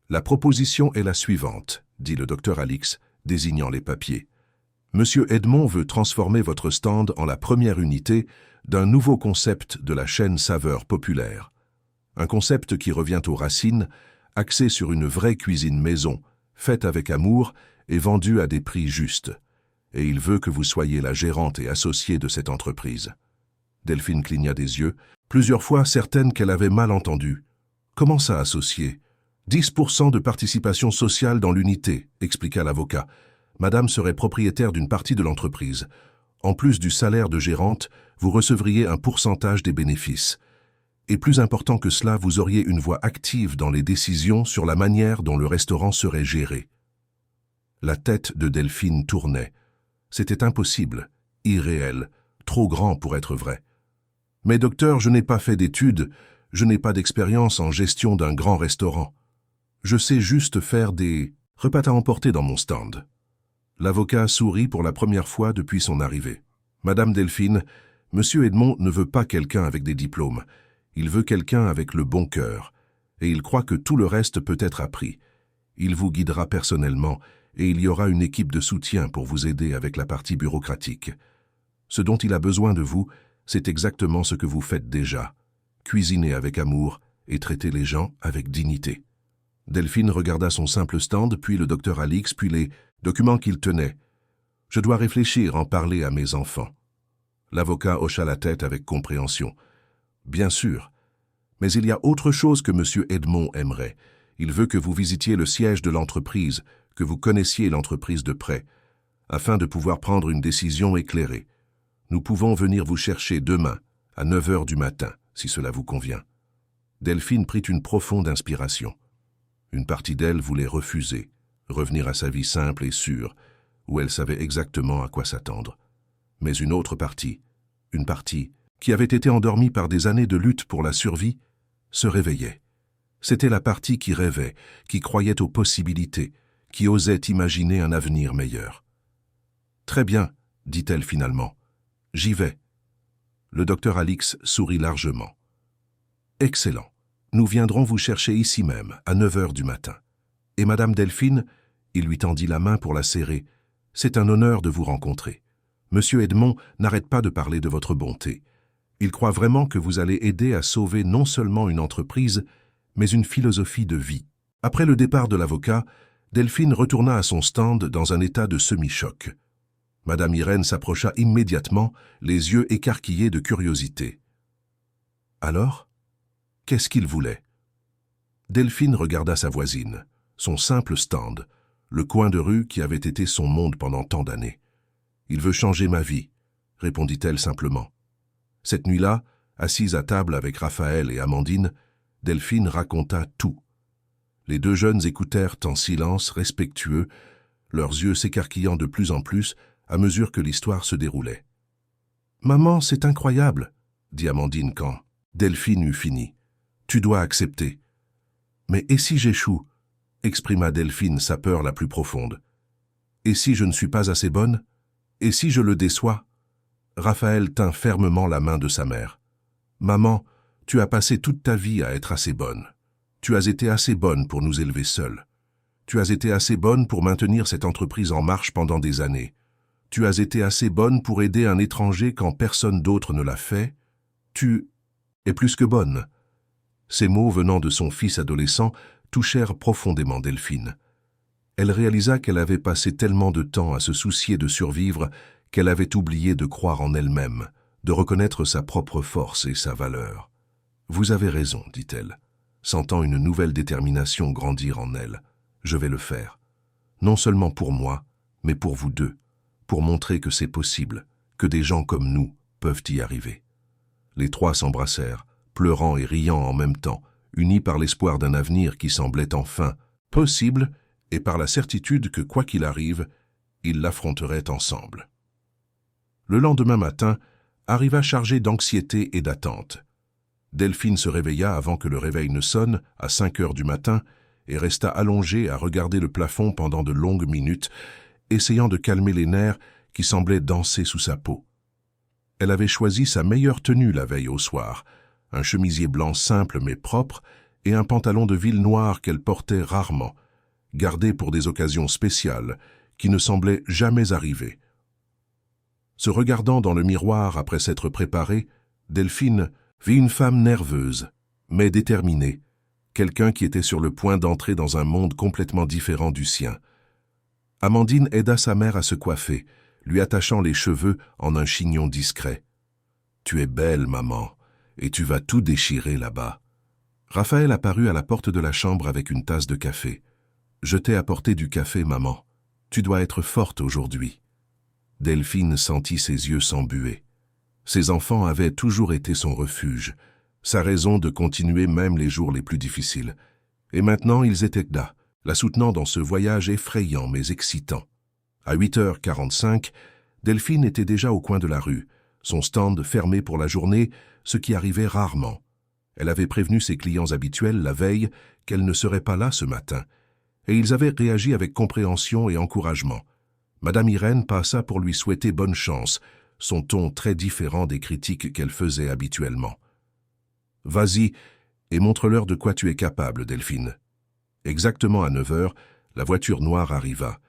La proposition est la suivante, dit le docteur Alix, désignant les papiers. Monsieur Edmond veut transformer votre stand en la première unité d'un nouveau concept de la chaîne Saveurs Populaires. Un concept qui revient aux racines, axé sur une vraie cuisine maison, faite avec amour et vendue à des prix justes. Et il veut que vous soyez la gérante et associée de cette entreprise. Delphine cligna des yeux, plusieurs fois certaine qu'elle avait mal entendu. Comment ça, associée ? 10% de participation sociale dans l'unité, expliqua l'avocat. Madame serait propriétaire d'une partie de l'entreprise. En plus du salaire de gérante, vous recevriez un pourcentage des bénéfices. Et plus important que cela, vous auriez une voix active dans les décisions sur la manière dont le restaurant serait géré. La tête de Delphine tournait. C'était impossible, irréel, trop grand pour être vrai. Mais docteur, je n'ai pas fait d'études, je n'ai pas d'expérience en gestion d'un grand restaurant. Je sais juste faire des repas à emporter dans mon stand. L'avocat sourit pour la première fois depuis son arrivée. Madame Delphine, Monsieur Edmond ne veut pas quelqu'un avec des diplômes. Il veut quelqu'un avec le bon cœur. Et il croit que tout le reste peut être appris. Il vous guidera personnellement et il y aura une équipe de soutien pour vous aider avec la partie bureaucratique. Ce dont il a besoin de vous, c'est exactement ce que vous faites déjà. Cuisiner avec amour et traiter les gens avec dignité. Delphine regarda son simple stand, puis le docteur Alix, puis les documents qu'il tenait. « Je dois réfléchir, en parler à mes enfants. » L'avocat hocha la tête avec compréhension. « Bien sûr. Mais il y a autre chose que M. Edmond aimerait. Il veut que vous visitiez le siège de l'entreprise, que vous connaissiez l'entreprise de près, afin de pouvoir prendre une décision éclairée. Nous pouvons venir vous chercher demain, à 9 heures du matin, si cela vous convient. » Delphine prit une profonde inspiration. Une partie d'elle voulait refuser, revenir à sa vie simple et sûre, où elle savait exactement à quoi s'attendre. Mais une autre partie, une partie qui avait été endormie par des années de lutte pour la survie, se réveillait. C'était la partie qui rêvait, qui croyait aux possibilités, qui osait imaginer un avenir meilleur. « Très bien, dit-elle finalement. J'y vais. » Le docteur Alix sourit largement. « Excellent. Nous viendrons vous chercher ici même, à 9 heures du matin. Et Madame Delphine, il lui tendit la main pour la serrer, c'est un honneur de vous rencontrer. Monsieur Edmond n'arrête pas de parler de votre bonté. Il croit vraiment que vous allez aider à sauver non seulement une entreprise, mais une philosophie de vie. » Après le départ de l'avocat, Delphine retourna à son stand dans un état de semi-choc. Madame Irène s'approcha immédiatement, les yeux écarquillés de curiosité. « Alors ? Qu'est-ce qu'il voulait ?» Delphine regarda sa voisine, son simple stand, le coin de rue qui avait été son monde pendant tant d'années. « Il veut changer ma vie, » répondit-elle simplement. Cette nuit-là, assise à table avec Raphaël et Amandine, Delphine raconta tout. Les deux jeunes écoutèrent en silence, respectueux, leurs yeux s'écarquillant de plus en plus à mesure que l'histoire se déroulait. « Maman, c'est incroyable, » dit Amandine quand Delphine eut fini. « Tu dois accepter. »« Mais et si j'échoue » exprima Delphine sa peur la plus profonde. « Et si je ne suis pas assez bonne? Et si je le déçois ?» Raphaël tint fermement la main de sa mère. « Maman, tu as passé toute ta vie à être assez bonne. Tu as été assez bonne pour nous élever seuls. Tu as été assez bonne pour maintenir cette entreprise en marche pendant des années. Tu as été assez bonne pour aider un étranger quand personne d'autre ne l'a fait. Tu es plus que bonne. » Ces mots venant de son fils adolescent touchèrent profondément Delphine. Elle réalisa qu'elle avait passé tellement de temps à se soucier de survivre qu'elle avait oublié de croire en elle-même, de reconnaître sa propre force et sa valeur. « Vous avez raison, dit-elle, sentant une nouvelle détermination grandir en elle. Je vais le faire. Non seulement pour moi, mais pour vous deux, pour montrer que c'est possible, que des gens comme nous peuvent y arriver. » Les trois s'embrassèrent, pleurant et riant en même temps, unis par l'espoir d'un avenir qui semblait enfin possible et par la certitude que, quoi qu'il arrive, ils l'affronteraient ensemble. Le lendemain matin arriva chargé d'anxiété et d'attente. Delphine se réveilla avant que le réveil ne sonne, à 5 heures du matin, et resta allongée à regarder le plafond pendant de longues minutes, essayant de calmer les nerfs qui semblaient danser sous sa peau. Elle avait choisi sa meilleure tenue la veille au soir, un chemisier blanc simple mais propre et un pantalon de ville noir qu'elle portait rarement, gardé pour des occasions spéciales qui ne semblaient jamais arriver. Se regardant dans le miroir après s'être préparée, Delphine vit une femme nerveuse, mais déterminée, quelqu'un qui était sur le point d'entrer dans un monde complètement différent du sien. Amandine aida sa mère à se coiffer, lui attachant les cheveux en un chignon discret. « Tu es belle, maman, et tu vas tout déchirer là-bas. » Raphaël apparut à la porte de la chambre avec une tasse de café. « Je t'ai apporté du café, maman. Tu dois être forte aujourd'hui. » Delphine sentit ses yeux s'embuer. Ses enfants avaient toujours été son refuge, sa raison de continuer même les jours les plus difficiles. Et maintenant, ils étaient là, la soutenant dans ce voyage effrayant mais excitant. À 8h45, Delphine était déjà au coin de la rue, son stand fermé pour la journée, ce qui arrivait rarement. Elle avait prévenu ses clients habituels la veille qu'elle ne serait pas là ce matin, et ils avaient réagi avec compréhension et encouragement. Madame Irène passa pour lui souhaiter bonne chance, son ton très différent des critiques qu'elle faisait habituellement. « Vas-y, et montre-leur de quoi tu es capable, Delphine. » Exactement à 9h, la voiture noire arriva.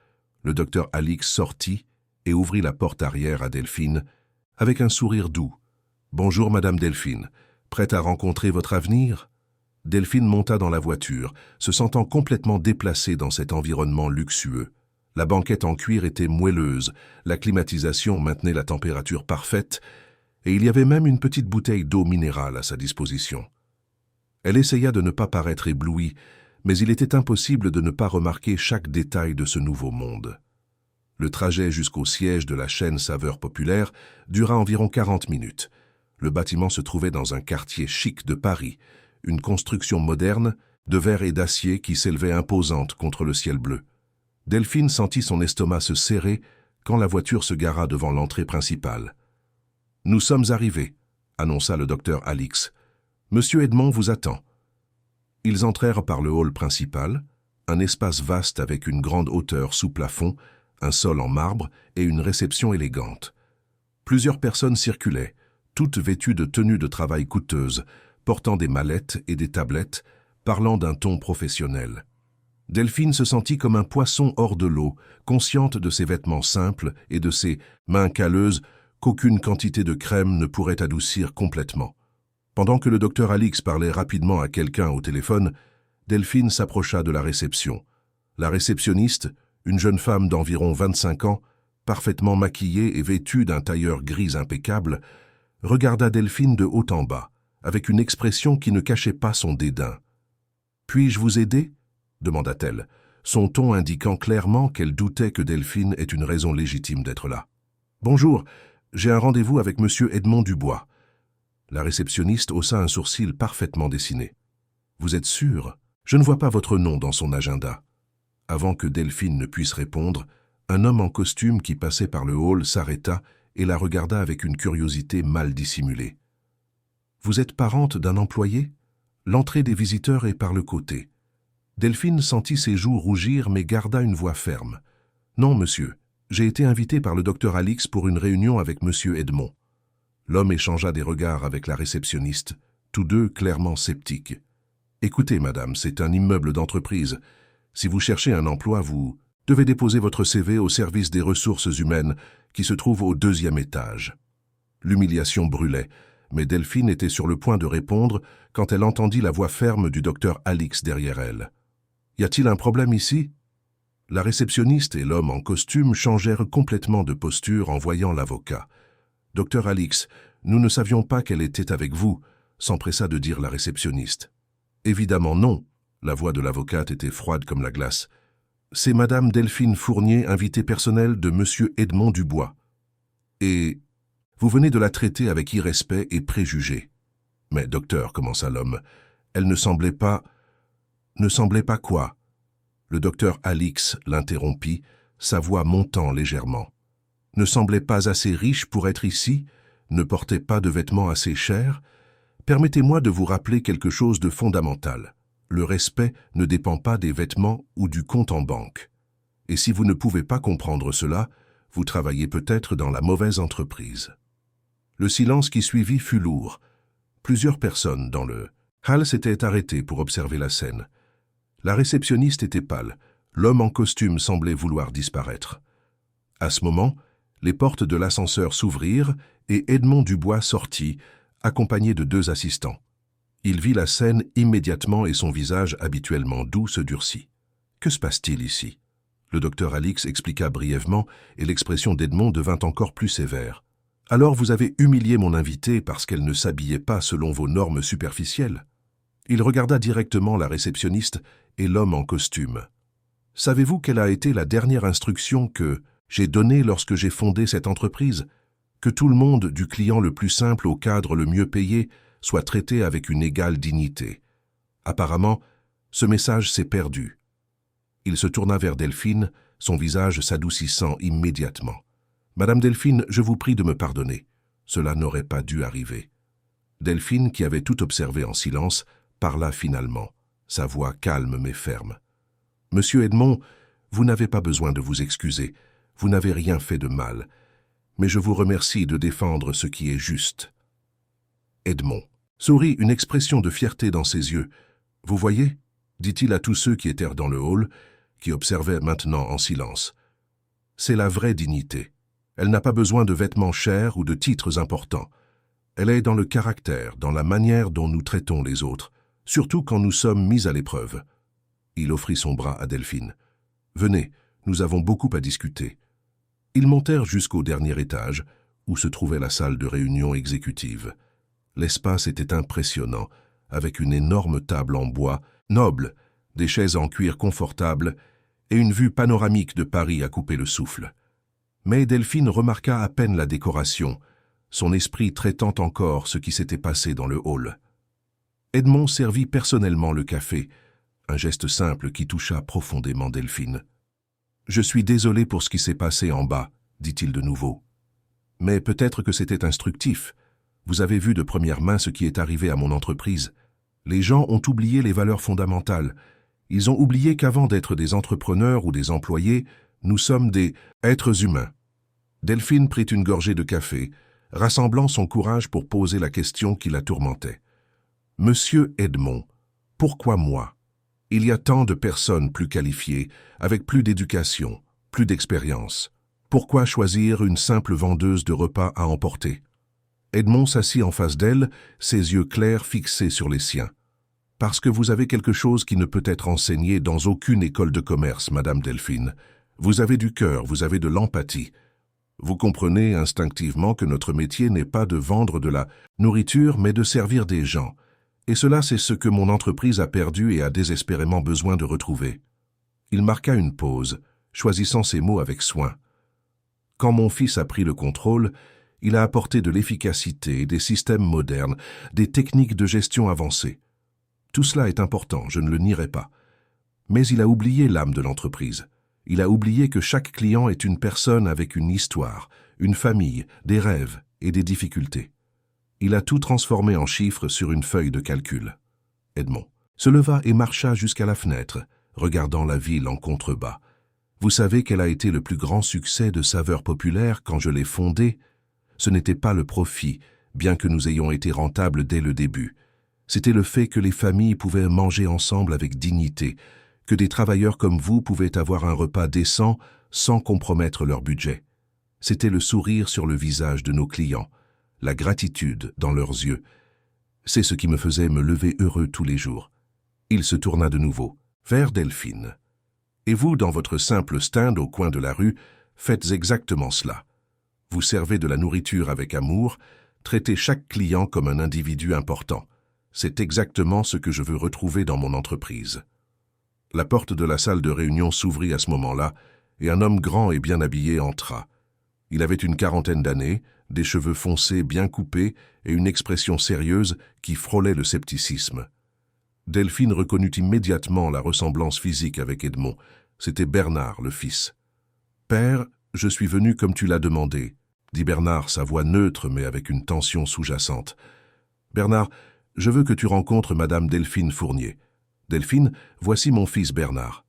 Le docteur Alix sortit et ouvrit la porte arrière à Delphine avec un sourire doux. « Bonjour, Madame Delphine. Prête à rencontrer votre avenir ?» Delphine monta dans la voiture, se sentant complètement déplacée dans cet environnement luxueux. La banquette en cuir était moelleuse, la climatisation maintenait la température parfaite, et il y avait même une petite bouteille d'eau minérale à sa disposition. Elle essaya de ne pas paraître éblouie, mais il était impossible de ne pas remarquer chaque détail de ce nouveau monde. Le trajet jusqu'au siège de la chaîne Saveurs Populaires dura environ 40 minutes. Le bâtiment se trouvait dans un quartier chic de Paris, une construction moderne, de verre et d'acier qui s'élevait imposante contre le ciel bleu. Delphine sentit son estomac se serrer quand la voiture se gara devant l'entrée principale. « Nous sommes arrivés », annonça le docteur Alix. « Monsieur Edmond vous attend. » Ils entrèrent par le hall principal, un espace vaste avec une grande hauteur sous plafond, un sol en marbre et une réception élégante. Plusieurs personnes circulaient, toutes vêtues de tenues de travail coûteuses, portant des mallettes et des tablettes, parlant d'un ton professionnel. Delphine se sentit comme un poisson hors de l'eau, consciente de ses vêtements simples et de ses mains calleuses qu'aucune quantité de crème ne pourrait adoucir complètement. Pendant que le docteur Alix parlait rapidement à quelqu'un au téléphone, Delphine s'approcha de la réception. La réceptionniste, une jeune femme d'environ 25 ans, parfaitement maquillée et vêtue d'un tailleur gris impeccable, regarda Delphine de haut en bas, avec une expression qui ne cachait pas son dédain. « Puis-je vous aider ?» demanda-t-elle, son ton indiquant clairement qu'elle doutait que Delphine ait une raison légitime d'être là. « Bonjour, j'ai un rendez-vous avec monsieur Edmond Dubois. » La réceptionniste haussa un sourcil parfaitement dessiné. « Vous êtes sûr ?» Je ne vois pas votre nom dans son agenda. Avant que Delphine ne puisse répondre, un homme en costume qui passait par le hall s'arrêta et la regarda avec une curiosité mal dissimulée. « Vous êtes parente d'un employé ? L'entrée des visiteurs est par le côté. » Delphine sentit ses joues rougir mais garda une voix ferme. « Non, monsieur, j'ai été invité par le docteur Alix pour une réunion avec monsieur Edmond. » L'homme échangea des regards avec la réceptionniste, tous deux clairement sceptiques. « Écoutez, madame, c'est un immeuble d'entreprise. Si vous cherchez un emploi, vous devez déposer votre CV au service des ressources humaines qui se trouve au 2e étage. » L'humiliation brûlait, mais Delphine était sur le point de répondre quand elle entendit la voix ferme du docteur Alix derrière elle. « Y a-t-il un problème ici ?» La réceptionniste et l'homme en costume changèrent complètement de posture en voyant l'avocat. « Docteur Alix, nous ne savions pas qu'elle était avec vous », s'empressa de dire la réceptionniste. « Évidemment non », la voix de l'avocate était froide comme la glace. « C'est madame Delphine Fournier, invitée personnelle de monsieur Edmond Dubois. Et vous venez de la traiter avec irrespect et préjugés. »« Mais docteur, commença l'homme, elle ne semblait pas... » « Ne semblait pas quoi ?» Le docteur Alix l'interrompit, sa voix montant légèrement. « Ne semblait pas assez riche pour être ici, ne portait pas de vêtements assez chers. Permettez-moi de vous rappeler quelque chose de fondamental. Le respect ne dépend pas des vêtements ou du compte en banque. Et si vous ne pouvez pas comprendre cela, vous travaillez peut-être dans la mauvaise entreprise. » Le silence qui suivit fut lourd. Plusieurs personnes dans le hall s'étaient arrêtées pour observer la scène. La réceptionniste était pâle. L'homme en costume semblait vouloir disparaître. À ce moment, les portes de l'ascenseur s'ouvrirent et Edmond Dubois sortit, accompagné de 2 assistants. Il vit la scène immédiatement et son visage habituellement doux se durcit. « Que se passe-t-il ici ?» Le docteur Alix expliqua brièvement et l'expression d'Edmond devint encore plus sévère. « Alors vous avez humilié mon invitée parce qu'elle ne s'habillait pas selon vos normes superficielles ?» Il regarda directement la réceptionniste et l'homme en costume. « Savez-vous quelle a été la dernière instruction que j'ai donnée lorsque j'ai fondé cette entreprise ? Que tout le monde, du client le plus simple au cadre le mieux payé, soit traité avec une égale dignité. Apparemment, ce message s'est perdu. » Il se tourna vers Delphine, son visage s'adoucissant immédiatement. « Madame Delphine, je vous prie de me pardonner. Cela n'aurait pas dû arriver. » Delphine, qui avait tout observé en silence, parla finalement, sa voix calme mais ferme. « Monsieur Edmond, vous n'avez pas besoin de vous excuser, vous n'avez rien fait de mal, mais je vous remercie de défendre ce qui est juste. » Edmond sourit, une expression de fierté dans ses yeux. « Vous voyez ?» dit-il à tous ceux qui étaient dans le hall, qui observaient maintenant en silence. « C'est la vraie dignité. Elle n'a pas besoin de vêtements chers ou de titres importants. Elle est dans le caractère, dans la manière dont nous traitons les autres, surtout quand nous sommes mis à l'épreuve. » Il offrit son bras à Delphine. « Venez, nous avons beaucoup à discuter. » Ils montèrent jusqu'au dernier étage, où se trouvait la salle de réunion exécutive. L'espace était impressionnant, avec une énorme table en bois, noble, des chaises en cuir confortables et une vue panoramique de Paris à couper le souffle. Mais Delphine remarqua à peine la décoration, son esprit traitant encore ce qui s'était passé dans le hall. Edmond servit personnellement le café, un geste simple qui toucha profondément Delphine. « Je suis désolé pour ce qui s'est passé en bas, » dit-il de nouveau. « Mais peut-être que c'était instructif. Vous avez vu de première main ce qui est arrivé à mon entreprise. Les gens ont oublié les valeurs fondamentales. Ils ont oublié qu'avant d'être des entrepreneurs ou des employés, nous sommes des êtres humains. » Delphine prit une gorgée de café, rassemblant son courage pour poser la question qui la tourmentait. « Monsieur Edmond, pourquoi moi ? Il y a tant de personnes plus qualifiées, avec plus d'éducation, plus d'expérience. Pourquoi choisir une simple vendeuse de repas à emporter ?» Edmond s'assit en face d'elle, ses yeux clairs fixés sur les siens. « Parce que vous avez quelque chose qui ne peut être enseigné dans aucune école de commerce, Madame Delphine. Vous avez du cœur, vous avez de l'empathie. Vous comprenez instinctivement que notre métier n'est pas de vendre de la nourriture, mais de servir des gens. Et cela, c'est ce que mon entreprise a perdu et a désespérément besoin de retrouver. » Il marqua une pause, choisissant ses mots avec soin. « Quand mon fils a pris le contrôle, il a apporté de l'efficacité, des systèmes modernes, des techniques de gestion avancées. Tout cela est important, je ne le nierai pas. Mais il a oublié l'âme de l'entreprise. Il a oublié que chaque client est une personne avec une histoire, une famille, des rêves et des difficultés. Il a tout transformé en chiffres sur une feuille de calcul. Edmond se leva et marcha jusqu'à la fenêtre, regardant la ville en contrebas. Vous savez quel a été le plus grand succès de Saveurs Populaires quand je l'ai fondé? Ce n'était pas le profit, bien que nous ayons été rentables dès le début. C'était le fait que les familles pouvaient manger ensemble avec dignité, que des travailleurs comme vous pouvaient avoir un repas décent sans compromettre leur budget. C'était le sourire sur le visage de nos clients, la gratitude dans leurs yeux. C'est ce qui me faisait me lever heureux tous les jours. Il se tourna de nouveau vers Delphine. Et vous, dans votre simple stand au coin de la rue, faites exactement cela. Vous servez de la nourriture avec amour, traitez chaque client comme un individu important. C'est exactement ce que je veux retrouver dans mon entreprise. La porte de la salle de réunion s'ouvrit à ce moment-là, et un homme grand et bien habillé entra. Il avait une quarantaine d'années, des cheveux foncés bien coupés et une expression sérieuse qui frôlait le scepticisme. Delphine reconnut immédiatement la ressemblance physique avec Edmond. C'était Bernard, le fils. « Père, je suis venu comme tu l'as demandé », dit Bernard, sa voix neutre mais avec une tension sous-jacente. « Bernard, je veux que tu rencontres Madame Delphine Fournier. Delphine, voici mon fils Bernard. »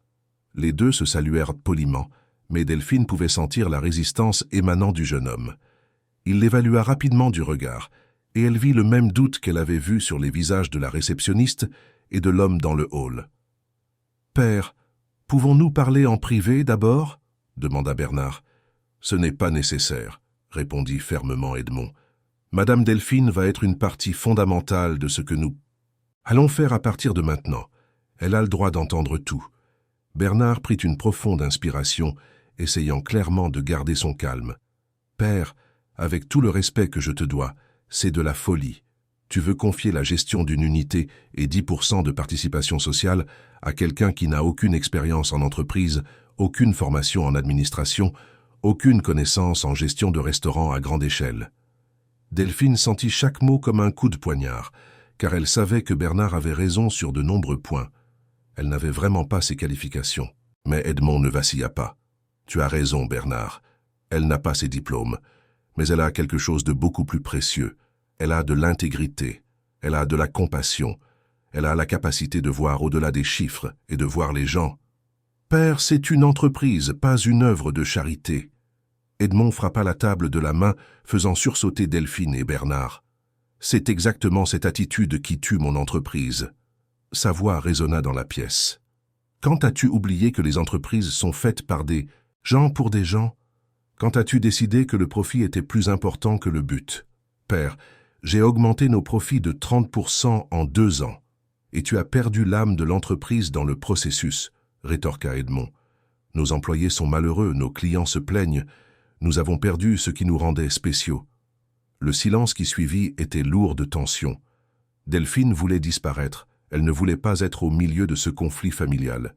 Les deux se saluèrent poliment, mais Delphine pouvait sentir la résistance émanant du jeune homme. Il l'évalua rapidement du regard, et elle vit le même doute qu'elle avait vu sur les visages de la réceptionniste et de l'homme dans le hall. « Père, pouvons-nous parler en privé d'abord » demanda Bernard. « Ce n'est pas nécessaire » répondit fermement Edmond. « Madame Delphine va être une partie fondamentale de ce que nous allons faire à partir de maintenant. Elle a le droit d'entendre tout. » Bernard prit une profonde inspiration, essayant clairement de garder son calme. « Père, avec tout le respect que je te dois, c'est de la folie. Tu veux confier la gestion d'une unité et 10% de participation sociale à quelqu'un qui n'a aucune expérience en entreprise, aucune formation en administration, aucune connaissance en gestion de restaurants à grande échelle. » Delphine sentit chaque mot comme un coup de poignard, car elle savait que Bernard avait raison sur de nombreux points. Elle n'avait vraiment pas ses qualifications. Mais Edmond ne vacilla pas. « Tu as raison, Bernard. Elle n'a pas ses diplômes, mais elle a quelque chose de beaucoup plus précieux. Elle a de l'intégrité, elle a de la compassion, elle a la capacité de voir au-delà des chiffres et de voir les gens. Père, c'est une entreprise, pas une œuvre de charité. » Edmond frappa la table de la main, faisant sursauter Delphine et Bernard. « C'est exactement cette attitude qui tue mon entreprise. » Sa voix résonna dans la pièce. « Quand as-tu oublié que les entreprises sont faites par des gens pour des gens? Quand as-tu décidé que le profit était plus important que le but? Père, j'ai augmenté nos profits de 30% en 2 ans. Et tu as perdu l'âme de l'entreprise dans le processus, » rétorqua Edmond. « Nos employés sont malheureux, nos clients se plaignent. Nous avons perdu ce qui nous rendait spéciaux. » Le silence qui suivit était lourd de tension. Delphine voulait disparaître. Elle ne voulait pas être au milieu de ce conflit familial.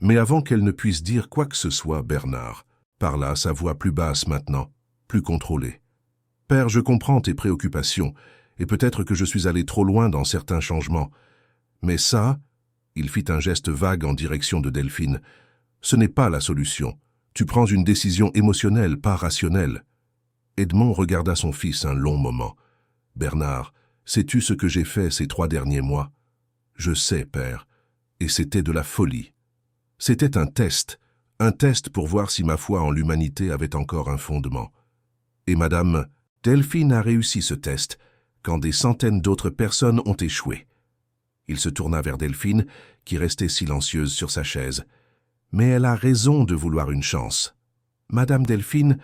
Mais avant qu'elle ne puisse dire quoi que ce soit, Bernard parla, sa voix plus basse maintenant, plus contrôlée. « Père, je comprends tes préoccupations, et peut-être que je suis allé trop loin dans certains changements. Mais ça, » il fit un geste vague en direction de Delphine, « ce n'est pas la solution. Tu prends une décision émotionnelle, pas rationnelle. » Edmond regarda son fils un long moment. « Bernard, sais-tu ce que j'ai fait ces 3 derniers mois? » « Je sais, père, et c'était de la folie. C'était un test pour voir si ma foi en l'humanité avait encore un fondement. Et madame, Delphine a réussi ce test, quand des centaines d'autres personnes ont échoué. » Il se tourna vers Delphine, qui restait silencieuse sur sa chaise. « Mais elle a raison de vouloir une chance. Madame Delphine,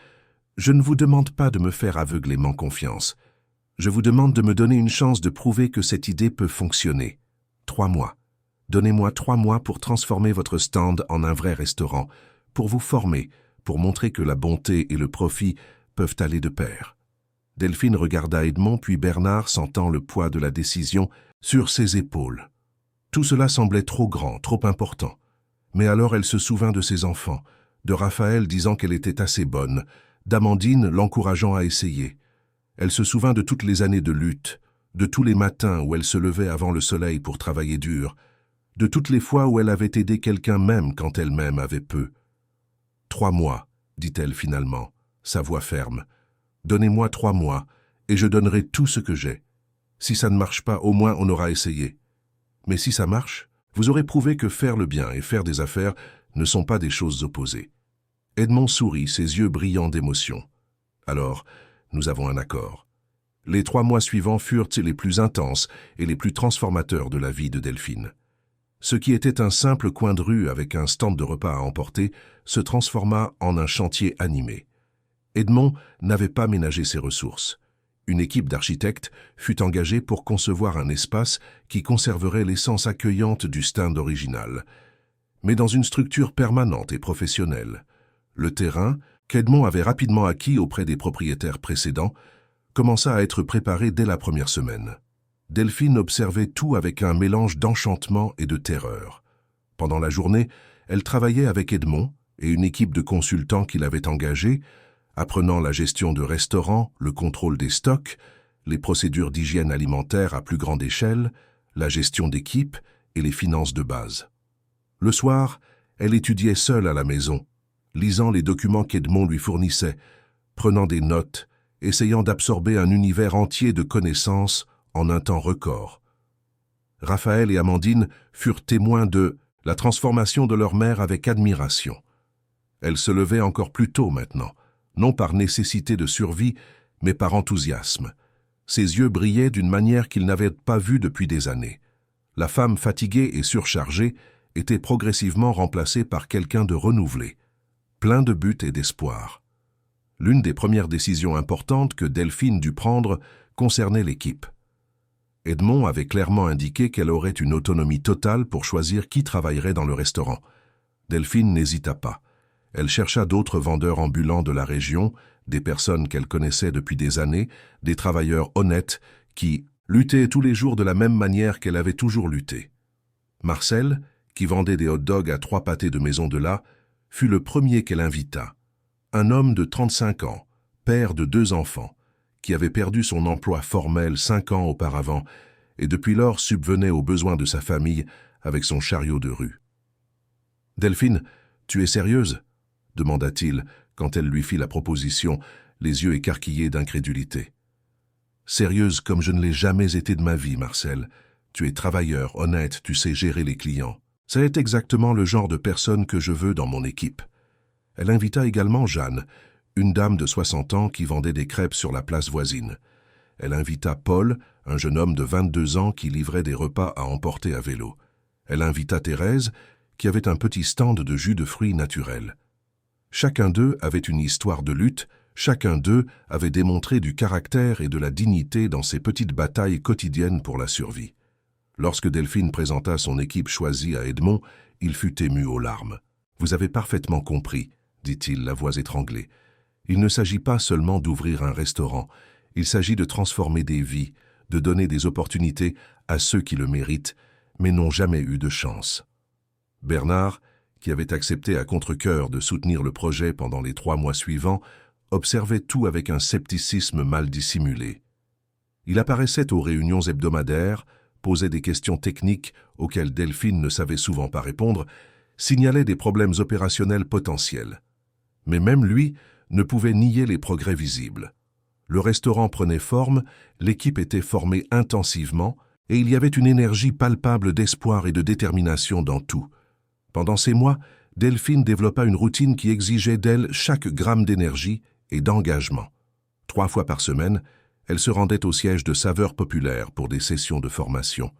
je ne vous demande pas de me faire aveuglément confiance. Je vous demande de me donner une chance de prouver que cette idée peut fonctionner. 3 mois. Donnez-moi 3 mois pour transformer votre stand en un vrai restaurant, pour vous former, pour montrer que la bonté et le profit peuvent aller de pair. » Delphine regarda Edmond puis Bernard, sentant le poids de la décision sur ses épaules. Tout cela semblait trop grand, trop important. Mais alors elle se souvint de ses enfants, de Raphaël disant qu'elle était assez bonne, d'Amandine l'encourageant à essayer. Elle se souvint de toutes les années de lutte, de tous les matins où elle se levait avant le soleil pour travailler dur, de toutes les fois où elle avait aidé quelqu'un même quand elle-même avait peu. « 3 mois, dit-elle finalement, sa voix ferme. Donnez-moi 3 mois, et je donnerai tout ce que j'ai. Si ça ne marche pas, au moins on aura essayé. Mais si ça marche, vous aurez prouvé que faire le bien et faire des affaires ne sont pas des choses opposées. » Edmond sourit, ses yeux brillants d'émotion. « Alors, nous avons un accord. » Les 3 mois suivants furent les plus intenses et les plus transformateurs de la vie de Delphine. Ce qui était un simple coin de rue avec un stand de repas à emporter se transforma en un chantier animé. Edmond n'avait pas ménagé ses ressources. Une équipe d'architectes fut engagée pour concevoir un espace qui conserverait l'essence accueillante du stand original, mais dans une structure permanente et professionnelle. Le terrain, qu'Edmond avait rapidement acquis auprès des propriétaires précédents, commença à être préparé dès la première semaine. Delphine observait tout avec un mélange d'enchantement et de terreur. Pendant la journée, elle travaillait avec Edmond et une équipe de consultants qu'il avait engagés, apprenant la gestion de restaurants, le contrôle des stocks, les procédures d'hygiène alimentaire à plus grande échelle, la gestion d'équipe et les finances de base. Le soir, elle étudiait seule à la maison, lisant les documents qu'Edmond lui fournissait, prenant des notes, essayant d'absorber un univers entier de connaissances en un temps record. Raphaël et Amandine furent témoins de la transformation de leur mère avec admiration. Elle se levait encore plus tôt maintenant, non par nécessité de survie, mais par enthousiasme. Ses yeux brillaient d'une manière qu'ils n'avaient pas vue depuis des années. La femme fatiguée et surchargée était progressivement remplacée par quelqu'un de renouvelé, plein de buts et d'espoir. L'une des premières décisions importantes que Delphine dut prendre concernait l'équipe. Edmond avait clairement indiqué qu'elle aurait une autonomie totale pour choisir qui travaillerait dans le restaurant. Delphine n'hésita pas. Elle chercha d'autres vendeurs ambulants de la région, des personnes qu'elle connaissait depuis des années, des travailleurs honnêtes qui luttaient tous les jours de la même manière qu'elle avait toujours lutté. Marcel, qui vendait des hot-dogs à 3 pâtés de maison de là, fut le premier qu'elle invita. Un homme de 35 ans, père de 2 enfants, qui avait perdu son emploi formel 5 ans auparavant et depuis lors subvenait aux besoins de sa famille avec son chariot de rue. « Delphine, tu es sérieuse ?» demanda-t-il quand elle lui fit la proposition, les yeux écarquillés d'incrédulité. « Sérieuse comme je ne l'ai jamais été de ma vie, Marcel. Tu es travailleur, honnête, tu sais gérer les clients. C'est exactement le genre de personne que je veux dans mon équipe. » Elle invita également Jeanne, une dame de 60 ans qui vendait des crêpes sur la place voisine. Elle invita Paul, un jeune homme de 22 ans qui livrait des repas à emporter à vélo. Elle invita Thérèse, qui avait un petit stand de jus de fruits naturels. Chacun d'eux avait une histoire de lutte, chacun d'eux avait démontré du caractère et de la dignité dans ces petites batailles quotidiennes pour la survie. Lorsque Delphine présenta son équipe choisie à Edmond, il fut ému aux larmes. « Vous avez parfaitement compris, » dit-il, la voix étranglée. « Il ne s'agit pas seulement d'ouvrir un restaurant, il s'agit de transformer des vies, de donner des opportunités à ceux qui le méritent, mais n'ont jamais eu de chance. » Bernard, qui avait accepté à contre-cœur de soutenir le projet pendant les 3 mois suivants, observait tout avec un scepticisme mal dissimulé. Il apparaissait aux réunions hebdomadaires, posait des questions techniques auxquelles Delphine ne savait souvent pas répondre, signalait des problèmes opérationnels potentiels. Mais même lui ne pouvait nier les progrès visibles. Le restaurant prenait forme, l'équipe était formée intensivement et il y avait une énergie palpable d'espoir et de détermination dans tout. Pendant ces mois, Delphine développa une routine qui exigeait d'elle chaque gramme d'énergie et d'engagement. 3 fois par semaine, elle se rendait au siège de Saveurs Populaires pour des sessions de formation.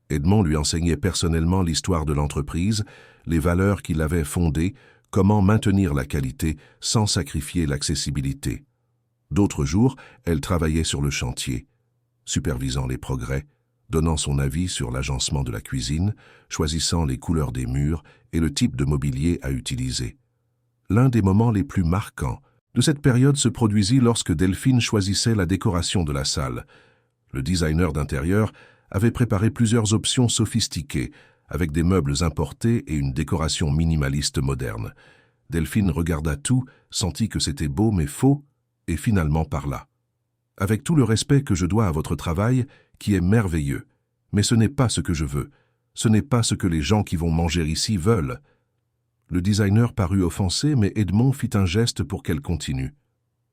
Edmond lui enseignait personnellement l'histoire de l'entreprise, les valeurs qu'il avait fondées, comment maintenir la qualité sans sacrifier l'accessibilité. D'autres jours, elle travaillait sur le chantier, supervisant les progrès, donnant son avis sur l'agencement de la cuisine, choisissant les couleurs des murs et le type de mobilier à utiliser. L'un des moments les plus marquants de cette période se produisit lorsque Delphine choisissait la décoration de la salle. Le designer d'intérieur avait préparé plusieurs options sophistiquées, avec des meubles importés et une décoration minimaliste moderne. Delphine regarda tout, sentit que c'était beau mais faux, et finalement parla. « Avec tout le respect que je dois à votre travail, qui est merveilleux. Mais ce n'est pas ce que je veux. Ce n'est pas ce que les gens qui vont manger ici veulent. » Le designer parut offensé, mais Edmond fit un geste pour qu'elle continue.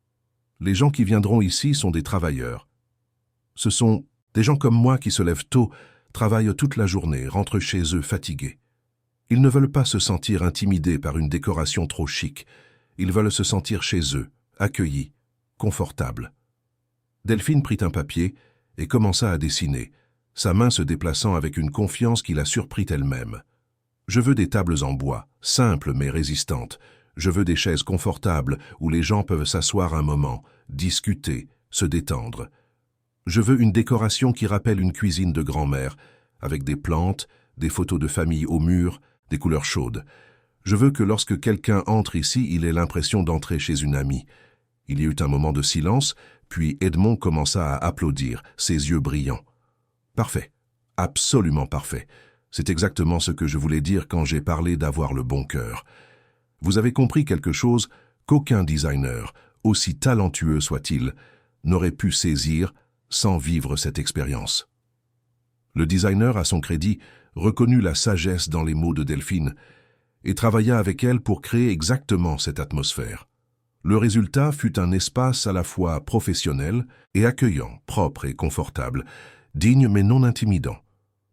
« Les gens qui viendront ici sont des travailleurs. Ce sont des gens comme moi qui se lèvent tôt, travaillent toute la journée, rentrent chez eux fatigués. Ils ne veulent pas se sentir intimidés par une décoration trop chic. Ils veulent se sentir chez eux, accueillis, confortables. » Delphine prit un papier et commença à dessiner, sa main se déplaçant avec une confiance qui la surprit elle-même. « Je veux des tables en bois, simples mais résistantes. Je veux des chaises confortables où les gens peuvent s'asseoir un moment, discuter, se détendre. Je veux une décoration qui rappelle une cuisine de grand-mère, avec des plantes, des photos de famille au mur, des couleurs chaudes. Je veux que lorsque quelqu'un entre ici, il ait l'impression d'entrer chez une amie. » Il y eut un moment de silence, puis Edmond commença à applaudir, ses yeux brillants. « Parfait, absolument parfait. C'est exactement ce que je voulais dire quand j'ai parlé d'avoir le bon cœur. Vous avez compris quelque chose qu'aucun designer, aussi talentueux soit-il, n'aurait pu saisir sans vivre cette expérience. » Le designer, à son crédit, reconnut la sagesse dans les mots de Delphine et travailla avec elle pour créer exactement cette atmosphère. Le résultat fut un espace à la fois professionnel et accueillant, propre et confortable, digne mais non intimidant.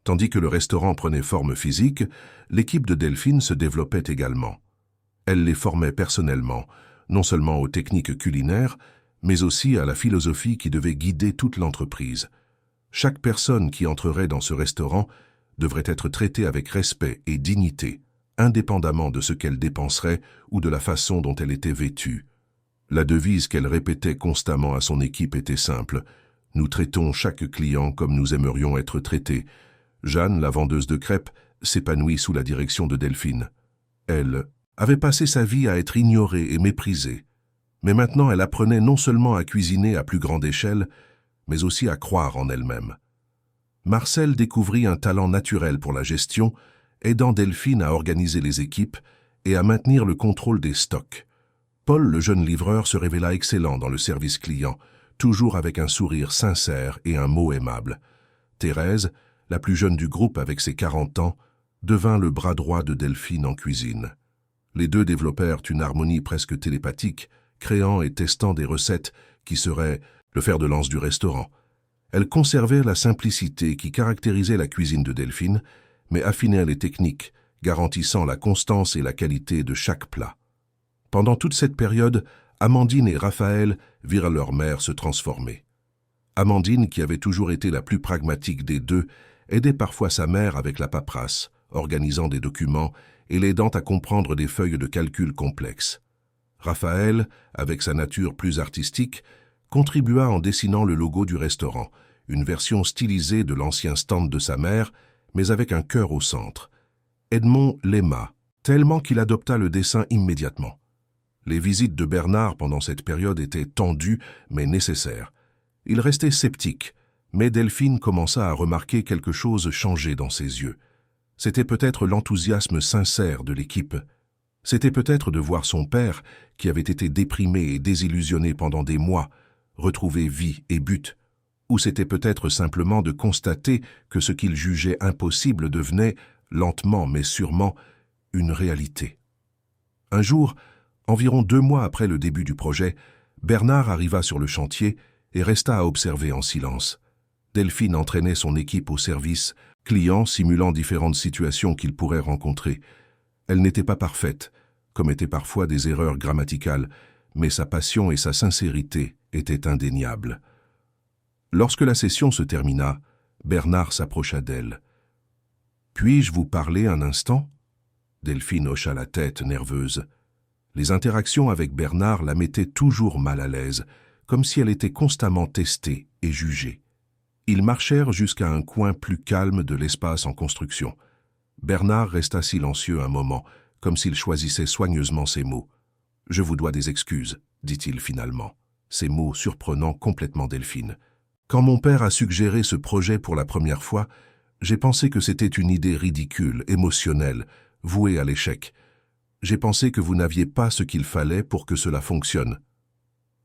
Tandis que le restaurant prenait forme physique, l'équipe de Delphine se développait également. Elle les formait personnellement, non seulement aux techniques culinaires, mais aussi à la philosophie qui devait guider toute l'entreprise. Chaque personne qui entrerait dans ce restaurant devrait être traitée avec respect et dignité, indépendamment de ce qu'elle dépenserait ou de la façon dont elle était vêtue. La devise qu'elle répétait constamment à son équipe était simple. « Nous traitons chaque client comme nous aimerions être traités. » Jeanne, la vendeuse de crêpes, s'épanouit sous la direction de Delphine. Elle avait passé sa vie à être ignorée et méprisée. Mais maintenant, elle apprenait non seulement à cuisiner à plus grande échelle, mais aussi à croire en elle-même. Marcel découvrit un talent naturel pour la gestion, aidant Delphine à organiser les équipes et à maintenir le contrôle des stocks. Paul, le jeune livreur, se révéla excellent dans le service client, toujours avec un sourire sincère et un mot aimable. Thérèse, la plus jeune du groupe avec ses 40 ans, devint le bras droit de Delphine en cuisine. Les deux développèrent une harmonie presque télépathique, créant et testant des recettes qui seraient le fer de lance du restaurant. Elles conservaient la simplicité qui caractérisait la cuisine de Delphine, mais affinaient les techniques, garantissant la constance et la qualité de chaque plat. Pendant toute cette période, Amandine et Raphaël virent leur mère se transformer. Amandine, qui avait toujours été la plus pragmatique des deux, aidait parfois sa mère avec la paperasse, organisant des documents et l'aidant à comprendre des feuilles de calcul complexes. Raphaël, avec sa nature plus artistique, contribua en dessinant le logo du restaurant, une version stylisée de l'ancien stand de sa mère, mais avec un cœur au centre. Edmond l'aima, tellement qu'il adopta le dessin immédiatement. Les visites de Bernard pendant cette période étaient tendues, mais nécessaires. Il restait sceptique, mais Delphine commença à remarquer quelque chose changer dans ses yeux. C'était peut-être l'enthousiasme sincère de l'équipe. C'était peut-être de voir son père, qui avait été déprimé et désillusionné pendant des mois, retrouver vie et but. Ou c'était peut-être simplement de constater que ce qu'il jugeait impossible devenait, lentement mais sûrement, une réalité. Un jour, environ 2 mois après le début du projet, Bernard arriva sur le chantier et resta à observer en silence. Delphine entraînait son équipe au service, clients simulant différentes situations qu'ils pourraient rencontrer. Elle n'était pas parfaite, commettait parfois des erreurs grammaticales, mais sa passion et sa sincérité étaient indéniables. Lorsque la session se termina, Bernard s'approcha d'elle. « Puis-je vous parler un instant ?» Delphine hocha la tête, nerveuse. Les interactions avec Bernard la mettaient toujours mal à l'aise, comme si elle était constamment testée et jugée. Ils marchèrent jusqu'à un coin plus calme de l'espace en construction. Bernard resta silencieux un moment, comme s'il choisissait soigneusement ses mots. « Je vous dois des excuses, » dit-il finalement, ces mots surprenant complètement Delphine. « Quand mon père a suggéré ce projet pour la première fois, j'ai pensé que c'était une idée ridicule, émotionnelle, vouée à l'échec. J'ai pensé que vous n'aviez pas ce qu'il fallait pour que cela fonctionne. »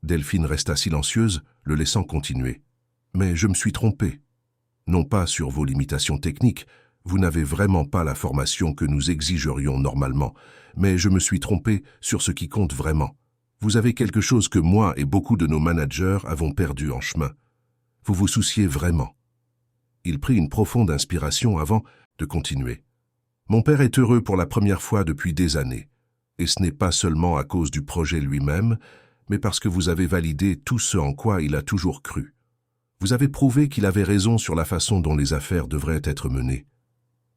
Delphine resta silencieuse, le laissant continuer. « Mais je me suis trompée. Non pas sur vos limitations techniques, vous n'avez vraiment pas la formation que nous exigerions normalement, mais je me suis trompé sur ce qui compte vraiment. Vous avez quelque chose que moi et beaucoup de nos managers avons perdu en chemin. Vous vous souciez vraiment. Il prit une profonde inspiration avant de continuer. Mon père est heureux pour la première fois depuis des années, et ce n'est pas seulement à cause du projet lui-même, mais parce que vous avez validé tout ce en quoi il a toujours cru. Vous avez prouvé qu'il avait raison sur la façon dont les affaires devraient être menées.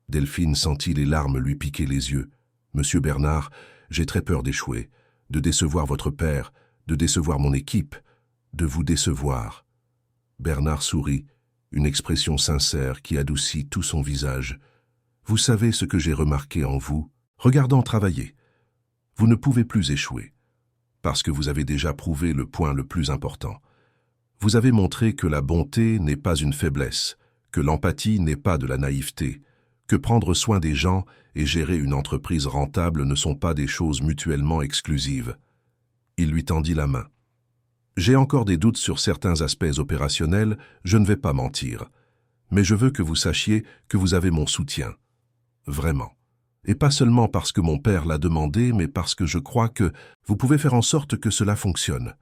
Delphine sentit les larmes lui piquer les yeux. « Monsieur Bernard, j'ai très peur d'échouer, de décevoir votre père, de décevoir mon équipe, de vous décevoir. » Bernard sourit, une expression sincère qui adoucit tout son visage. « Vous savez ce que j'ai remarqué en vous, regardant travailler. Vous ne pouvez plus échouer, parce que vous avez déjà prouvé le point le plus important. Vous avez montré que la bonté n'est pas une faiblesse, que l'empathie n'est pas de la naïveté, que prendre soin des gens et gérer une entreprise rentable ne sont pas des choses mutuellement exclusives. » Il lui tendit la main. « J'ai encore des doutes sur certains aspects opérationnels, je ne vais pas mentir. Mais je veux que vous sachiez que vous avez mon soutien. Vraiment. Et pas seulement parce que mon père l'a demandé, mais parce que je crois que vous pouvez faire en sorte que cela fonctionne. »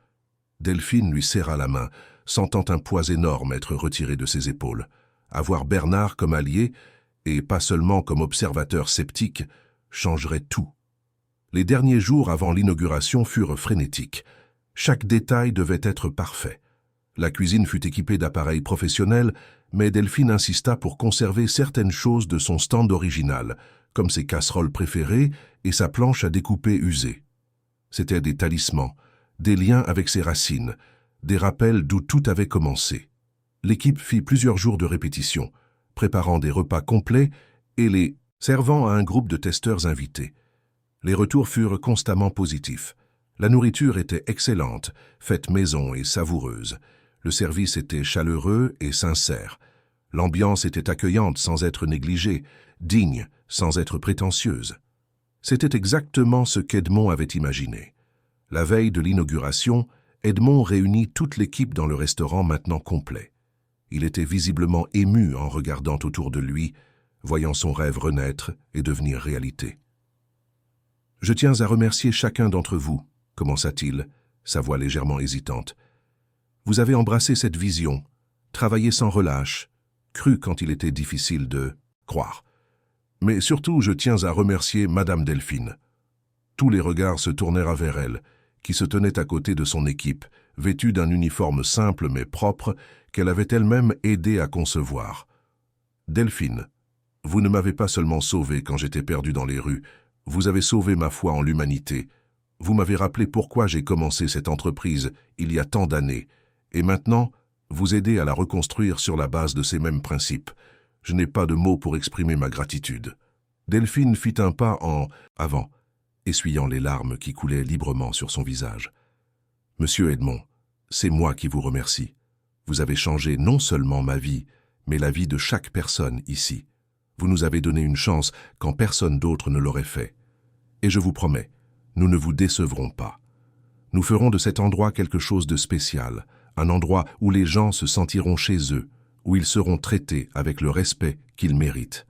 Delphine lui serra la main, sentant un poids énorme être retiré de ses épaules. Avoir Bernard comme allié, et pas seulement comme observateur sceptique, changerait tout. Les derniers jours avant l'inauguration furent frénétiques. Chaque détail devait être parfait. La cuisine fut équipée d'appareils professionnels, mais Delphine insista pour conserver certaines choses de son stand original, comme ses casseroles préférées et sa planche à découper usée. C'étaient des talismans, des liens avec ses racines, des rappels d'où tout avait commencé. L'équipe fit plusieurs jours de répétition, préparant des repas complets et les servant à un groupe de testeurs invités. Les retours furent constamment positifs. La nourriture était excellente, faite maison et savoureuse. Le service était chaleureux et sincère. L'ambiance était accueillante sans être négligée, digne sans être prétentieuse. C'était exactement ce qu'Edmond avait imaginé. La veille de l'inauguration, Edmond réunit toute l'équipe dans le restaurant maintenant complet. Il était visiblement ému en regardant autour de lui, voyant son rêve renaître et devenir réalité. « Je tiens à remercier chacun d'entre vous, » commença-t-il, sa voix légèrement hésitante. « Vous avez embrassé cette vision, travaillé sans relâche, cru quand il était difficile de croire. Mais surtout, je tiens à remercier Madame Delphine. » Tous les regards se tournèrent vers elle, qui se tenait à côté de son équipe, vêtue d'un uniforme simple mais propre qu'elle avait elle-même aidé à concevoir. « Delphine, vous ne m'avez pas seulement sauvé quand j'étais perdu dans les rues, vous avez sauvé ma foi en l'humanité. Vous m'avez rappelé pourquoi j'ai commencé cette entreprise il y a tant d'années, et maintenant, vous aidez à la reconstruire sur la base de ces mêmes principes. Je n'ai pas de mots pour exprimer ma gratitude. » Delphine fit un pas en avant, essuyant les larmes qui coulaient librement sur son visage. « Monsieur Edmond, c'est moi qui vous remercie. Vous avez changé non seulement ma vie, mais la vie de chaque personne ici. Vous nous avez donné une chance quand personne d'autre ne l'aurait fait. Et je vous promets, nous ne vous décevrons pas. Nous ferons de cet endroit quelque chose de spécial, un endroit où les gens se sentiront chez eux, où ils seront traités avec le respect qu'ils méritent. »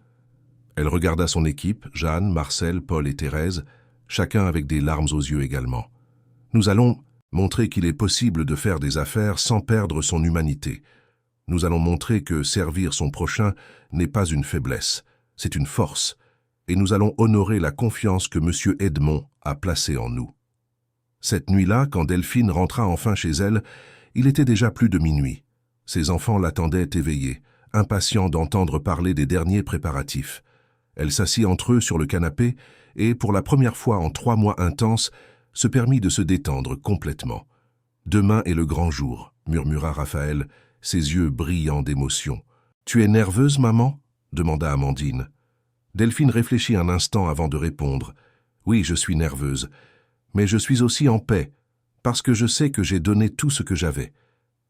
Elle regarda son équipe, Jeanne, Marcel, Paul et Thérèse, chacun avec des larmes aux yeux également. « Nous allons montrer qu'il est possible de faire des affaires sans perdre son humanité. Nous allons montrer que servir son prochain n'est pas une faiblesse, c'est une force, et nous allons honorer la confiance que M. Edmond a placée en nous. » Cette nuit-là, quand Delphine rentra enfin chez elle, il était déjà plus de minuit. Ses enfants l'attendaient éveillés, impatients d'entendre parler des derniers préparatifs. Elle s'assit entre eux sur le canapé et, pour la première fois en 3 mois intenses, se permit de se détendre complètement. « Demain est le grand jour », murmura Raphaël, ses yeux brillants d'émotion. « Tu es nerveuse, maman ?» demanda Amandine. Delphine réfléchit un instant avant de répondre. « Oui, je suis nerveuse, mais je suis aussi en paix, parce que je sais que j'ai donné tout ce que j'avais.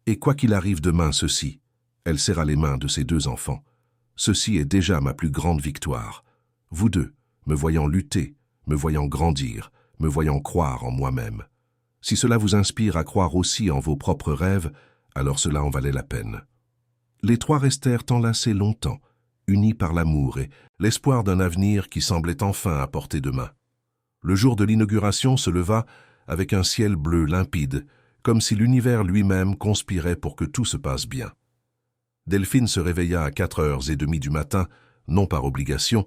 Et quoi qu'il arrive demain, ceci, » elle serra les mains de ses 2 enfants, « ceci est déjà ma plus grande victoire. Vous deux, me voyant lutter, me voyant grandir, me voyant croire en moi-même. Si cela vous inspire à croire aussi en vos propres rêves, alors cela en valait la peine. » Les trois restèrent enlacés longtemps, unis par l'amour et l'espoir d'un avenir qui semblait enfin à portée de main. Le jour de l'inauguration se leva avec un ciel bleu limpide, comme si l'univers lui-même conspirait pour que tout se passe bien. Delphine se réveilla à 4h30 du matin, non par obligation,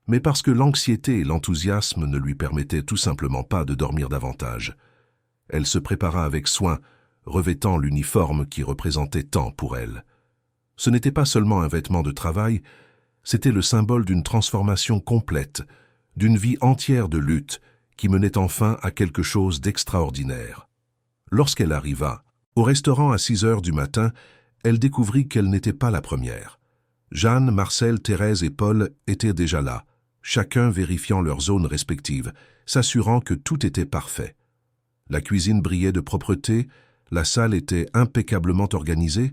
mais parce que l'anxiété et l'enthousiasme ne lui permettaient tout simplement pas de dormir davantage. Elle se prépara avec soin, revêtant l'uniforme qui représentait tant pour elle. Ce n'était pas seulement un vêtement de travail, c'était le symbole d'une transformation complète, d'une vie entière de lutte qui menait enfin à quelque chose d'extraordinaire. Lorsqu'elle arriva, au restaurant à 6h du matin, elle découvrit qu'elle n'était pas la première. Jeanne, Marcel, Thérèse et Paul étaient déjà là, chacun vérifiant leurs zones respectives, s'assurant que tout était parfait. La cuisine brillait de propreté, la salle était impeccablement organisée,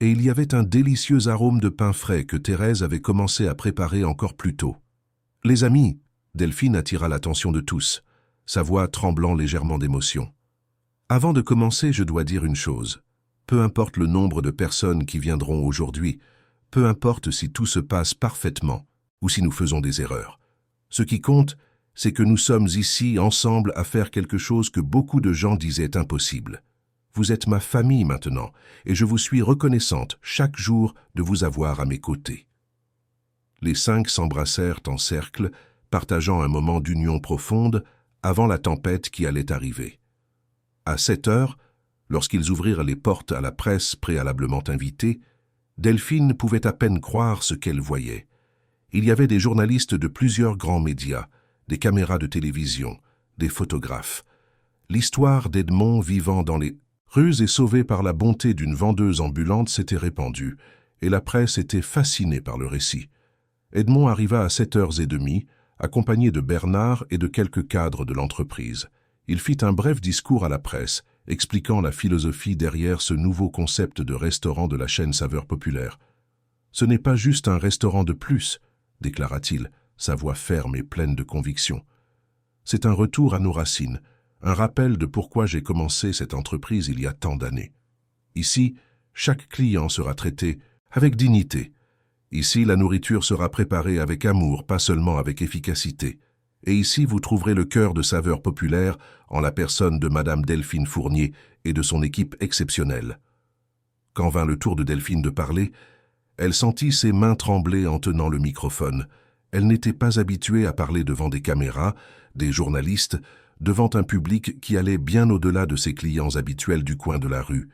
et il y avait un délicieux arôme de pain frais que Thérèse avait commencé à préparer encore plus tôt. « Les amis !» Delphine attira l'attention de tous, sa voix tremblant légèrement d'émotion. « Avant de commencer, je dois dire une chose. Peu importe le nombre de personnes qui viendront aujourd'hui, peu importe si tout se passe parfaitement ou si nous faisons des erreurs. Ce qui compte, c'est que nous sommes ici ensemble à faire quelque chose que beaucoup de gens disaient impossible. Vous êtes ma famille maintenant, et je vous suis reconnaissante chaque jour de vous avoir à mes côtés. » Les 5 s'embrassèrent en cercle, partageant un moment d'union profonde avant la tempête qui allait arriver. À 7h, lorsqu'ils ouvrirent les portes à la presse préalablement invitée, Delphine pouvait à peine croire ce qu'elle voyait. Il y avait des journalistes de plusieurs grands médias, des caméras de télévision, des photographes. L'histoire d'Edmond vivant dans les rues et sauvé par la bonté d'une vendeuse ambulante s'était répandue, et la presse était fascinée par le récit. Edmond arriva à 7h30, accompagné de Bernard et de quelques cadres de l'entreprise. Il fit un bref discours à la presse, expliquant la philosophie derrière ce nouveau concept de restaurant de la chaîne Saveurs Populaires. « Ce n'est pas juste un restaurant de plus », déclara-t-il, sa voix ferme et pleine de conviction. « C'est un retour à nos racines, un rappel de pourquoi j'ai commencé cette entreprise il y a tant d'années. Ici, chaque client sera traité avec dignité. Ici, la nourriture sera préparée avec amour, pas seulement avec efficacité. Et ici, vous trouverez le cœur de Saveurs Populaires en la personne de Madame Delphine Fournier et de son équipe exceptionnelle. » Quand vint le tour de Delphine de parler, elle sentit ses mains trembler en tenant le microphone. Elle n'était pas habituée à parler devant des caméras, des journalistes, devant un public qui allait bien au-delà de ses clients habituels du coin de la rue.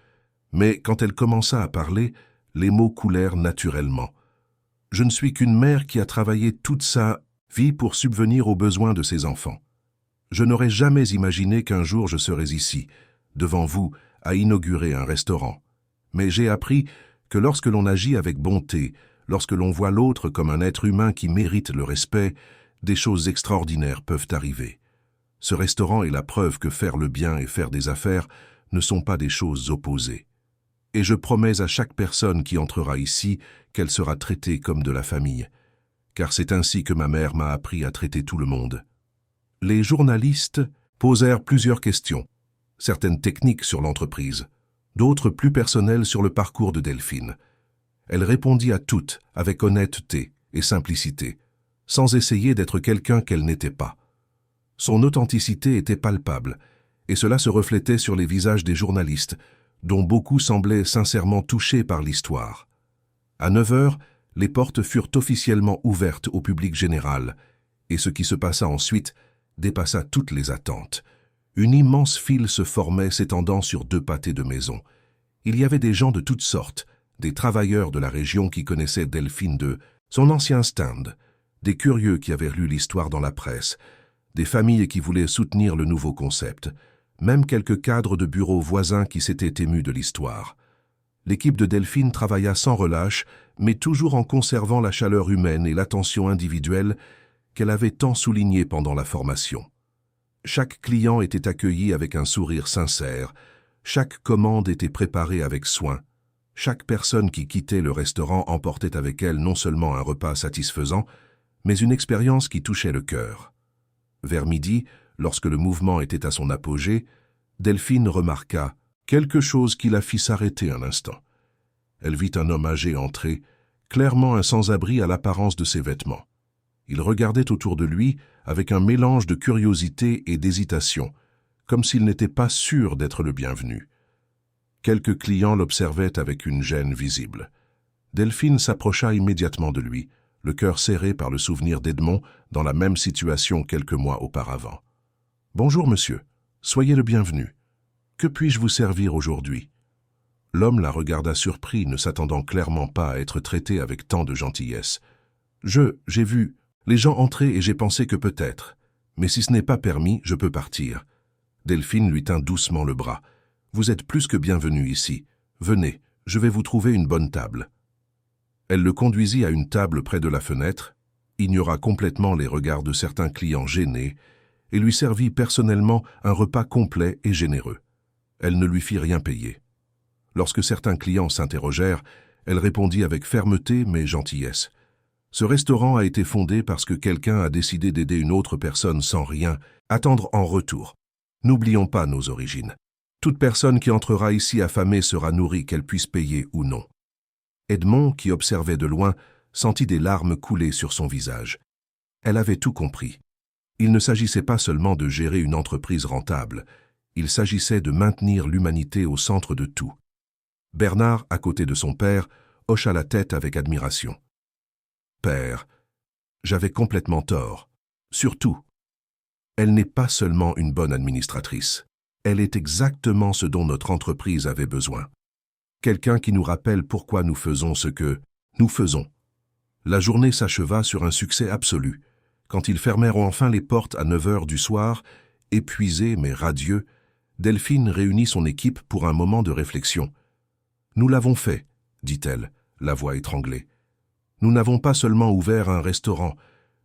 Mais quand elle commença à parler, les mots coulèrent naturellement. « Je ne suis qu'une mère qui a travaillé toute sa vie pour subvenir aux besoins de ses enfants. Je n'aurais jamais imaginé qu'un jour je serais ici, devant vous, à inaugurer un restaurant. Mais j'ai appris que lorsque l'on agit avec bonté, lorsque l'on voit l'autre comme un être humain qui mérite le respect, des choses extraordinaires peuvent arriver. Ce restaurant est la preuve que faire le bien et faire des affaires ne sont pas des choses opposées. Et je promets à chaque personne qui entrera ici qu'elle sera traitée comme de la famille, car c'est ainsi que ma mère m'a appris à traiter tout le monde. » Les journalistes posèrent plusieurs questions, certaines techniques sur l'entreprise, d'autres plus personnelles sur le parcours de Delphine. Elle répondit à toutes avec honnêteté et simplicité, sans essayer d'être quelqu'un qu'elle n'était pas. Son authenticité était palpable, et cela se reflétait sur les visages des journalistes, dont beaucoup semblaient sincèrement touchés par l'histoire. À 9h, les portes furent officiellement ouvertes au public général, et ce qui se passa ensuite dépassa toutes les attentes. Une immense file se formait s'étendant sur 2 pâtés de maison. Il y avait des gens de toutes sortes, des travailleurs de la région qui connaissaient Delphine de son ancien stand, des curieux qui avaient lu l'histoire dans la presse, des familles qui voulaient soutenir le nouveau concept, même quelques cadres de bureaux voisins qui s'étaient émus de l'histoire. L'équipe de Delphine travailla sans relâche, mais toujours en conservant la chaleur humaine et l'attention individuelle qu'elle avait tant soulignée pendant la formation. Chaque client était accueilli avec un sourire sincère, chaque commande était préparée avec soin, chaque personne qui quittait le restaurant emportait avec elle non seulement un repas satisfaisant, mais une expérience qui touchait le cœur. Vers midi, lorsque le mouvement était à son apogée, Delphine remarqua quelque chose qui la fit s'arrêter un instant. Elle vit un homme âgé entrer, clairement un sans-abri à l'apparence de ses vêtements. Il regardait autour de lui avec un mélange de curiosité et d'hésitation, comme s'il n'était pas sûr d'être le bienvenu. Quelques clients l'observaient avec une gêne visible. Delphine s'approcha immédiatement de lui, le cœur serré par le souvenir d'Edmond dans la même situation quelques mois auparavant. « Bonjour, monsieur. Soyez le bienvenu. Que puis-je vous servir aujourd'hui ?» L'homme la regarda surpris, ne s'attendant clairement pas à être traité avec tant de gentillesse. « J'ai vu les gens entrer et j'ai pensé que peut-être. Mais si ce n'est pas permis, je peux partir. » Delphine lui tint doucement le bras. « Vous êtes plus que bienvenu ici. Venez, je vais vous trouver une bonne table. » Elle le conduisit à une table près de la fenêtre, ignora complètement les regards de certains clients gênés et lui servit personnellement un repas complet et généreux. Elle ne lui fit rien payer. Lorsque certains clients s'interrogèrent, elle répondit avec fermeté mais gentillesse. Ce restaurant a été fondé parce que quelqu'un a décidé d'aider une autre personne sans rien attendre en retour. N'oublions pas nos origines. Toute personne qui entrera ici affamée sera nourrie, qu'elle puisse payer ou non. Edmond, qui observait de loin, sentit des larmes couler sur son visage. Elle avait tout compris. Il ne s'agissait pas seulement de gérer une entreprise rentable, il s'agissait de maintenir l'humanité au centre de tout. Bernard, à côté de son père, hocha la tête avec admiration. « Père, j'avais complètement tort. Surtout, elle n'est pas seulement une bonne administratrice. Elle est exactement ce dont notre entreprise avait besoin. Quelqu'un qui nous rappelle pourquoi nous faisons ce que nous faisons. » La journée s'acheva sur un succès absolu. Quand ils fermèrent enfin les portes à 9 heures du soir, épuisé mais radieux, Delphine réunit son équipe pour un moment de réflexion. « Nous l'avons fait, » dit-elle, la voix étranglée. « Nous n'avons pas seulement ouvert un restaurant,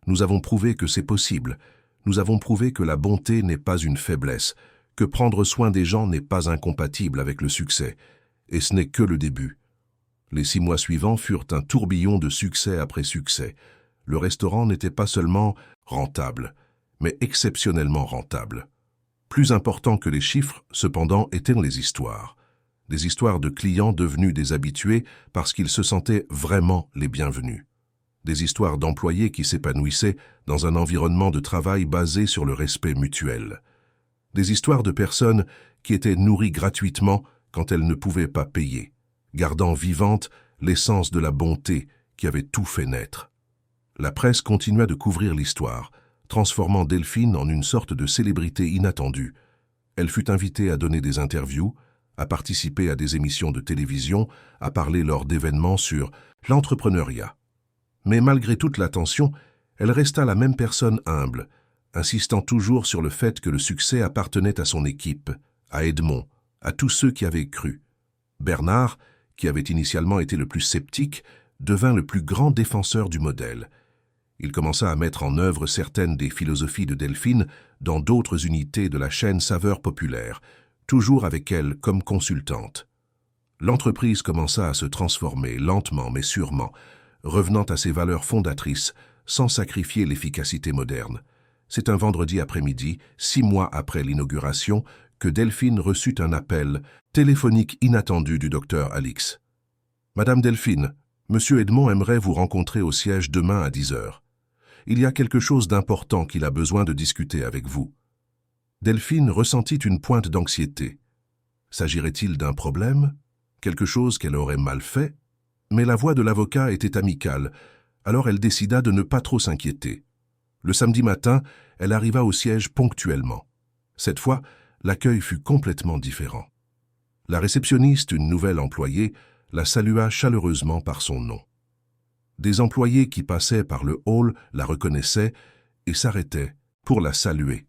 nous avons prouvé que c'est possible. Nous avons prouvé que la bonté n'est pas une faiblesse, que prendre soin des gens n'est pas incompatible avec le succès. Et ce n'est que le début. » Les 6 mois suivants furent un tourbillon de succès après succès. Le restaurant n'était pas seulement rentable, mais exceptionnellement rentable. Plus important que les chiffres, cependant, étaient les histoires. Des histoires de clients devenus des habitués parce qu'ils se sentaient vraiment les bienvenus. Des histoires d'employés qui s'épanouissaient dans un environnement de travail basé sur le respect mutuel. Des histoires de personnes qui étaient nourries gratuitement quand elles ne pouvaient pas payer, gardant vivante l'essence de la bonté qui avait tout fait naître. La presse continua de couvrir l'histoire, transformant Delphine en une sorte de célébrité inattendue. Elle fut invitée à donner des interviews, à participer à des émissions de télévision, à parler lors d'événements sur l'entrepreneuriat. Mais malgré toute l'attention, elle resta la même personne humble, insistant toujours sur le fait que le succès appartenait à son équipe, à Edmond, à tous ceux qui avaient cru. Bernard, qui avait initialement été le plus sceptique, devint le plus grand défenseur du modèle. Il commença à mettre en œuvre certaines des philosophies de Delphine dans d'autres unités de la chaîne Saveurs Populaires, toujours avec elle comme consultante. L'entreprise commença à se transformer lentement mais sûrement, revenant à ses valeurs fondatrices sans sacrifier l'efficacité moderne. C'est un vendredi après-midi, 6 mois après l'inauguration, que Delphine reçut un appel téléphonique inattendu du docteur Alix. « Madame Delphine, Monsieur Edmond aimerait vous rencontrer au siège demain à 10 heures. Il y a quelque chose d'important qu'il a besoin de discuter avec vous. » Delphine ressentit une pointe d'anxiété. S'agirait-il d'un problème? Quelque chose qu'elle aurait mal fait? Mais la voix de l'avocat était amicale, alors elle décida de ne pas trop s'inquiéter. Le samedi matin, elle arriva au siège ponctuellement. Cette fois, l'accueil fut complètement différent. La réceptionniste, une nouvelle employée, la salua chaleureusement par son nom. Des employés qui passaient par le hall la reconnaissaient et s'arrêtaient pour la saluer.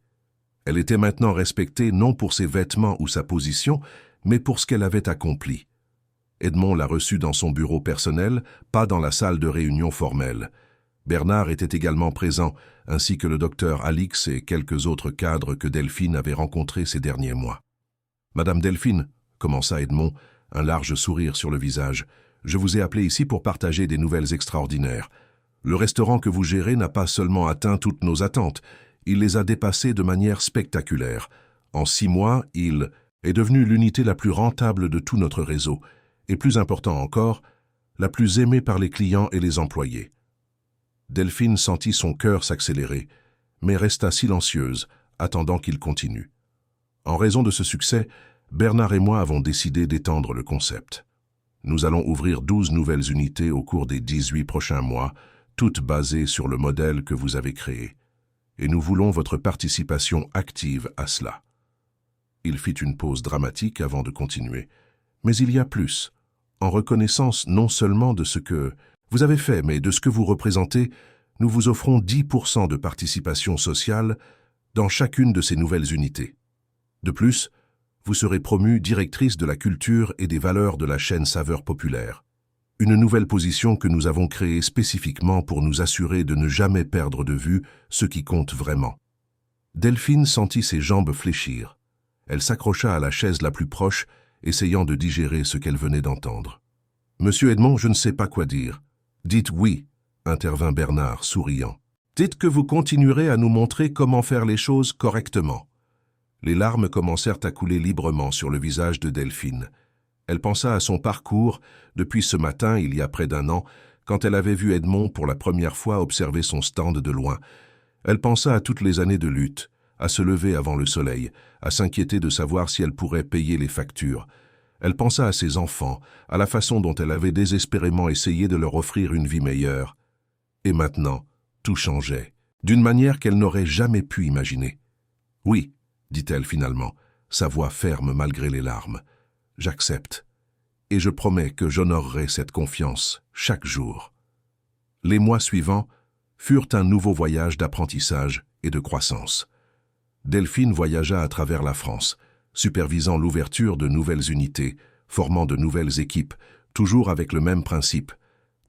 Elle était maintenant respectée non pour ses vêtements ou sa position, mais pour ce qu'elle avait accompli. Edmond la reçut dans son bureau personnel, pas dans la salle de réunion formelle. Bernard était également présent, ainsi que le docteur Alix et quelques autres cadres que Delphine avait rencontrés ces derniers mois. « Madame Delphine, » commença Edmond, un large sourire sur le visage, « je vous ai appelé ici pour partager des nouvelles extraordinaires. Le restaurant que vous gérez n'a pas seulement atteint toutes nos attentes, il les a dépassées de manière spectaculaire. En 6 mois, il est devenu l'unité la plus rentable de tout notre réseau, et plus important encore, la plus aimée par les clients et les employés. Delphine sentit son cœur s'accélérer, mais resta silencieuse, attendant qu'il continue. En raison de ce succès, Bernard et moi avons décidé d'étendre le concept. Nous allons ouvrir 12 nouvelles unités au cours des 18 prochains mois, toutes basées sur le modèle que vous avez créé. Et nous voulons votre participation active à cela. Il fit une pause dramatique avant de continuer. Mais il y a plus. En reconnaissance non seulement de ce que vous avez fait, mais de ce que vous représentez, nous vous offrons 10% de participation sociale dans chacune de ces nouvelles unités. De plus, vous serez promue directrice de la culture et des valeurs de la chaîne Saveurs Populaires. Une nouvelle position que nous avons créée spécifiquement pour nous assurer de ne jamais perdre de vue ce qui compte vraiment. Delphine sentit ses jambes fléchir. Elle s'accrocha à la chaise la plus proche, essayant de digérer ce qu'elle venait d'entendre. « Monsieur Edmond, je ne sais pas quoi dire. »« Dites oui », intervint Bernard, souriant. « Dites que vous continuerez à nous montrer comment faire les choses correctement. » Les larmes commencèrent à couler librement sur le visage de Delphine. Elle pensa à son parcours depuis ce matin, il y a près d'un an, quand elle avait vu Edmond pour la première fois observer son stand de loin. Elle pensa à toutes les années de lutte, à se lever avant le soleil, à s'inquiéter de savoir si elle pourrait payer les factures. Elle pensa à ses enfants, à la façon dont elle avait désespérément essayé de leur offrir une vie meilleure. Et maintenant, tout changeait, d'une manière qu'elle n'aurait jamais pu imaginer. « Oui », dit-elle finalement, sa voix ferme malgré les larmes. « J'accepte, et je promets que j'honorerai cette confiance chaque jour. » Les mois suivants furent un nouveau voyage d'apprentissage et de croissance. Delphine voyagea à travers la France, supervisant l'ouverture de nouvelles unités, formant de nouvelles équipes, toujours avec le même principe: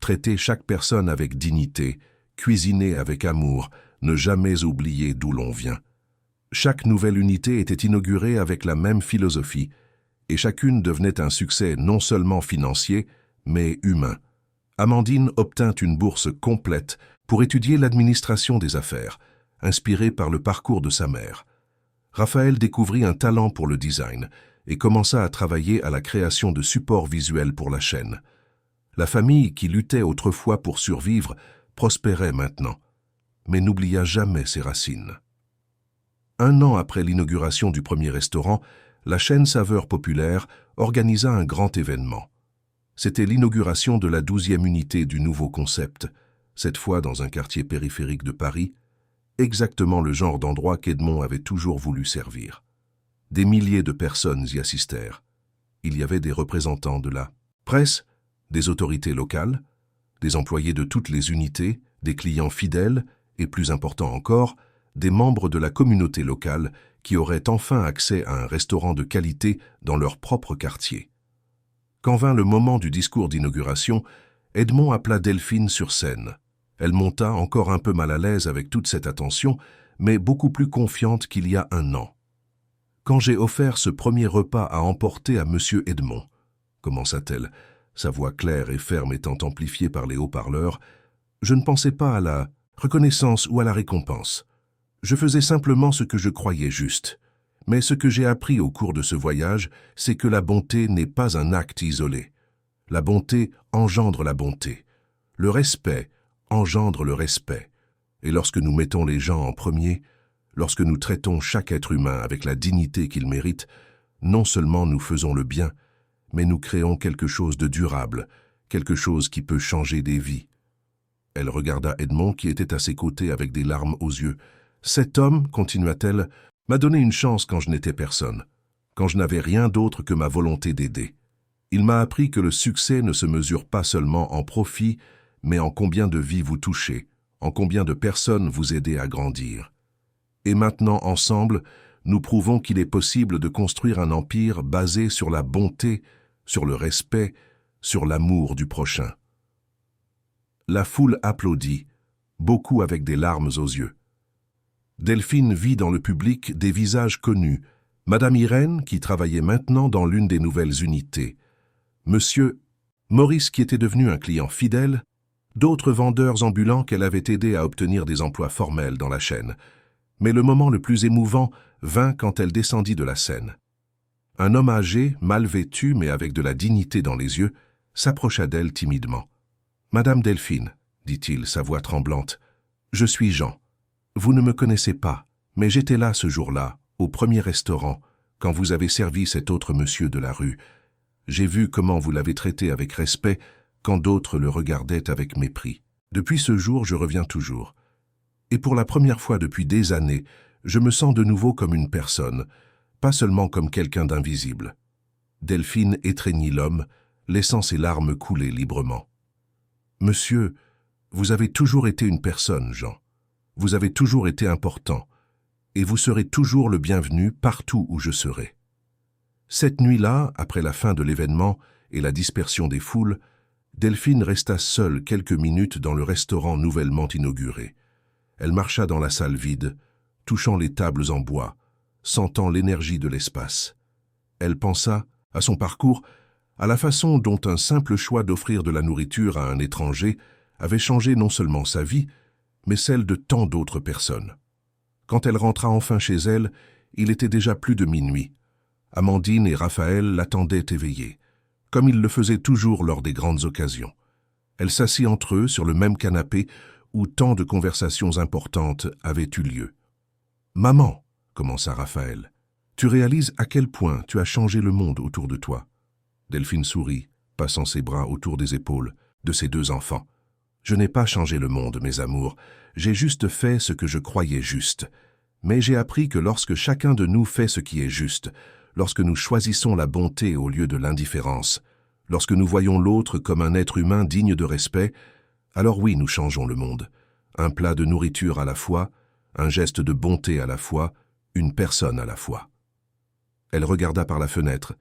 traiter chaque personne avec dignité, cuisiner avec amour, ne jamais oublier d'où l'on vient. Chaque nouvelle unité était inaugurée avec la même philosophie, et chacune devenait un succès non seulement financier, mais humain. Amandine obtint une bourse complète pour étudier l'administration des affaires, inspirée par le parcours de sa mère. Raphaël découvrit un talent pour le design et commença à travailler à la création de supports visuels pour la chaîne. La famille qui luttait autrefois pour survivre prospérait maintenant, mais n'oublia jamais ses racines. Un an après l'inauguration du premier restaurant, la chaîne Saveurs Populaires organisa un grand événement. C'était l'inauguration de la 12e unité du nouveau concept, cette fois dans un quartier périphérique de Paris, exactement le genre d'endroit qu'Edmond avait toujours voulu servir. Des milliers de personnes y assistèrent. Il y avait des représentants de la presse, des autorités locales, des employés de toutes les unités, des clients fidèles et, plus important encore, des membres de la communauté locale qui auraient enfin accès à un restaurant de qualité dans leur propre quartier. Quand vint le moment du discours d'inauguration, Edmond appela Delphine sur scène. Elle monta encore un peu mal à l'aise avec toute cette attention, mais beaucoup plus confiante qu'il y a un an. « Quand j'ai offert ce premier repas à emporter à Monsieur Edmond, » commença-t-elle, sa voix claire et ferme étant amplifiée par les haut-parleurs, « je ne pensais pas à la reconnaissance ou à la récompense. Je faisais simplement ce que je croyais juste. Mais ce que j'ai appris au cours de ce voyage, c'est que la bonté n'est pas un acte isolé. La bonté engendre la bonté. Le respect engendre le respect. Et lorsque nous mettons les gens en premier, lorsque nous traitons chaque être humain avec la dignité qu'il mérite, non seulement nous faisons le bien, mais nous créons quelque chose de durable, quelque chose qui peut changer des vies. » Elle regarda Edmond qui était à ses côtés avec des larmes aux yeux. « Cet homme, continua-t-elle, m'a donné une chance quand je n'étais personne, quand je n'avais rien d'autre que ma volonté d'aider. Il m'a appris que le succès ne se mesure pas seulement en profit, mais en combien de vies vous touchez, en combien de personnes vous aidez à grandir. Et maintenant, ensemble, nous prouvons qu'il est possible de construire un empire basé sur la bonté, sur le respect, sur l'amour du prochain. » La foule applaudit, beaucoup avec des larmes aux yeux. Delphine vit dans le public des visages connus, Madame Irène, qui travaillait maintenant dans l'une des nouvelles unités, Monsieur Maurice, qui était devenu un client fidèle, d'autres vendeurs ambulants qu'elle avait aidés à obtenir des emplois formels dans la chaîne. Mais le moment le plus émouvant vint quand elle descendit de la scène. Un homme âgé, mal vêtu mais avec de la dignité dans les yeux, s'approcha d'elle timidement. « Madame Delphine, dit-il, sa voix tremblante, je suis Jean. Vous ne me connaissez pas, mais j'étais là ce jour-là, au premier restaurant, quand vous avez servi cet autre monsieur de la rue. J'ai vu comment vous l'avez traité avec respect quand d'autres le regardaient avec mépris. Depuis ce jour, je reviens toujours. Et pour la première fois depuis des années, je me sens de nouveau comme une personne, pas seulement comme quelqu'un d'invisible. » Delphine étreignit l'homme, laissant ses larmes couler librement. « Monsieur, vous avez toujours été une personne, Jean. Vous avez toujours été important, et vous serez toujours le bienvenu partout où je serai. » Cette nuit-là, après la fin de l'événement et la dispersion des foules, Delphine resta seule quelques minutes dans le restaurant nouvellement inauguré. Elle marcha dans la salle vide, touchant les tables en bois, sentant l'énergie de l'espace. Elle pensa, à son parcours, à la façon dont un simple choix d'offrir de la nourriture à un étranger avait changé non seulement sa vie, mais celle de tant d'autres personnes. Quand elle rentra enfin chez elle, il était déjà plus de minuit. Amandine et Raphaël l'attendaient éveillée, comme ils le faisaient toujours lors des grandes occasions. Elle s'assit entre eux sur le même canapé où tant de conversations importantes avaient eu lieu. « Maman, » commença Raphaël, « tu réalises à quel point tu as changé le monde autour de toi. » Delphine sourit, passant ses bras autour des épaules de ses deux enfants. « Je n'ai pas changé le monde, mes amours, j'ai juste fait ce que je croyais juste. Mais j'ai appris que lorsque chacun de nous fait ce qui est juste, lorsque nous choisissons la bonté au lieu de l'indifférence, lorsque nous voyons l'autre comme un être humain digne de respect, alors oui, nous changeons le monde. Un plat de nourriture à la fois, un geste de bonté à la fois, une personne à la fois. » Elle regarda par la fenêtre,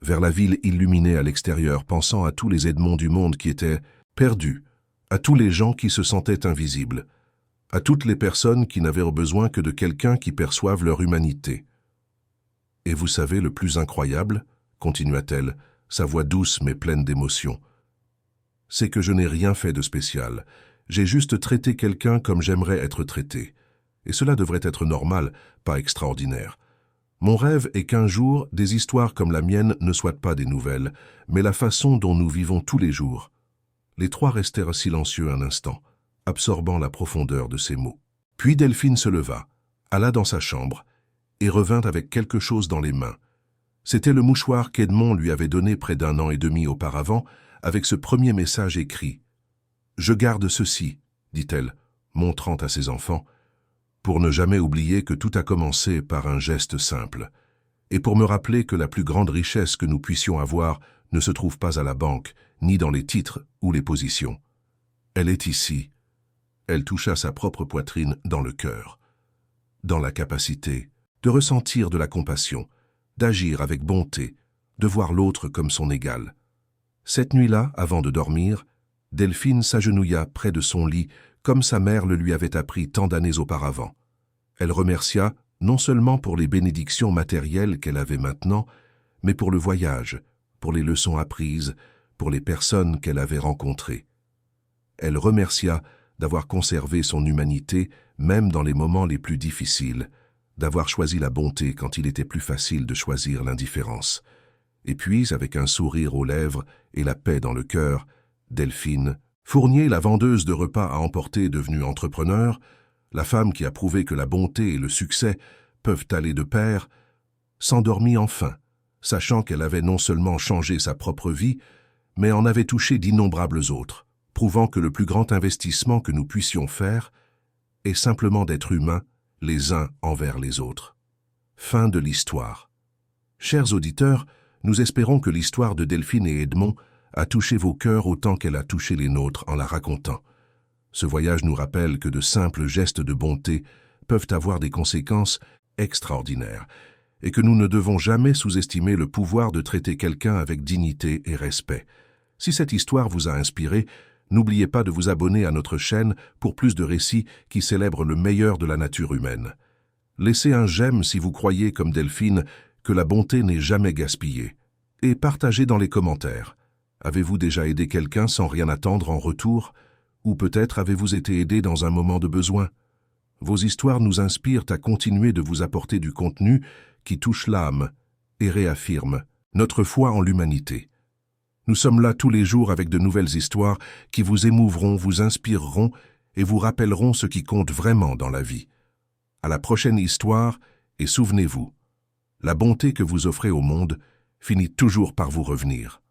vers la ville illuminée à l'extérieur, pensant à tous les Edmonds du monde qui étaient perdus, à tous les gens qui se sentaient invisibles, à toutes les personnes qui n'avaient besoin que de quelqu'un qui perçoive leur humanité. « Et vous savez le plus incroyable, » continua-t-elle, sa voix douce mais pleine d'émotion, « c'est que je n'ai rien fait de spécial. J'ai juste traité quelqu'un comme j'aimerais être traité. Et cela devrait être normal, pas extraordinaire. Mon rêve est qu'un jour, des histoires comme la mienne ne soient pas des nouvelles, mais la façon dont nous vivons tous les jours. » Les trois restèrent silencieux un instant, absorbant la profondeur de ces mots. Puis Delphine se leva, alla dans sa chambre et revint avec quelque chose dans les mains. C'était le mouchoir qu'Edmond lui avait donné près d'un an et demi auparavant, avec ce premier message écrit. « Je garde ceci, » dit-elle, montrant à ses enfants, « pour ne jamais oublier que tout a commencé par un geste simple, et pour me rappeler que la plus grande richesse que nous puissions avoir ne se trouve pas à la banque, ni dans les titres ou les positions. Elle est ici. » Elle toucha sa propre poitrine dans le cœur, dans la capacité de ressentir de la compassion, d'agir avec bonté, de voir l'autre comme son égal. Cette nuit-là, avant de dormir, Delphine s'agenouilla près de son lit comme sa mère le lui avait appris tant d'années auparavant. Elle remercia non seulement pour les bénédictions matérielles qu'elle avait maintenant, mais pour le voyage, pour les leçons apprises, pour les personnes qu'elle avait rencontrées. Elle remercia d'avoir conservé son humanité même dans les moments les plus difficiles, d'avoir choisi la bonté quand il était plus facile de choisir l'indifférence. Et puis, avec un sourire aux lèvres et la paix dans le cœur, Delphine, Fournier, la vendeuse de repas à emporter devenue entrepreneur, la femme qui a prouvé que la bonté et le succès peuvent aller de pair, s'endormit enfin, sachant qu'elle avait non seulement changé sa propre vie, mais en avait touché d'innombrables autres, prouvant que le plus grand investissement que nous puissions faire est simplement d'être humains les uns envers les autres. Fin de l'histoire. Chers auditeurs, nous espérons que l'histoire de Delphine et Edmond a touché vos cœurs autant qu'elle a touché les nôtres en la racontant. Ce voyage nous rappelle que de simples gestes de bonté peuvent avoir des conséquences extraordinaires et que nous ne devons jamais sous-estimer le pouvoir de traiter quelqu'un avec dignité et respect. Si cette histoire vous a inspiré, n'oubliez pas de vous abonner à notre chaîne pour plus de récits qui célèbrent le meilleur de la nature humaine. Laissez un j'aime si vous croyez, comme Delphine, que la bonté n'est jamais gaspillée. Et partagez dans les commentaires. Avez-vous déjà aidé quelqu'un sans rien attendre en retour? Ou peut-être avez-vous été aidé dans un moment de besoin? Vos histoires nous inspirent à continuer de vous apporter du contenu qui touche l'âme et réaffirme notre foi en l'humanité. Nous sommes là tous les jours avec de nouvelles histoires qui vous émouvront, vous inspireront et vous rappelleront ce qui compte vraiment dans la vie. À la prochaine histoire, et souvenez-vous, la bonté que vous offrez au monde finit toujours par vous revenir.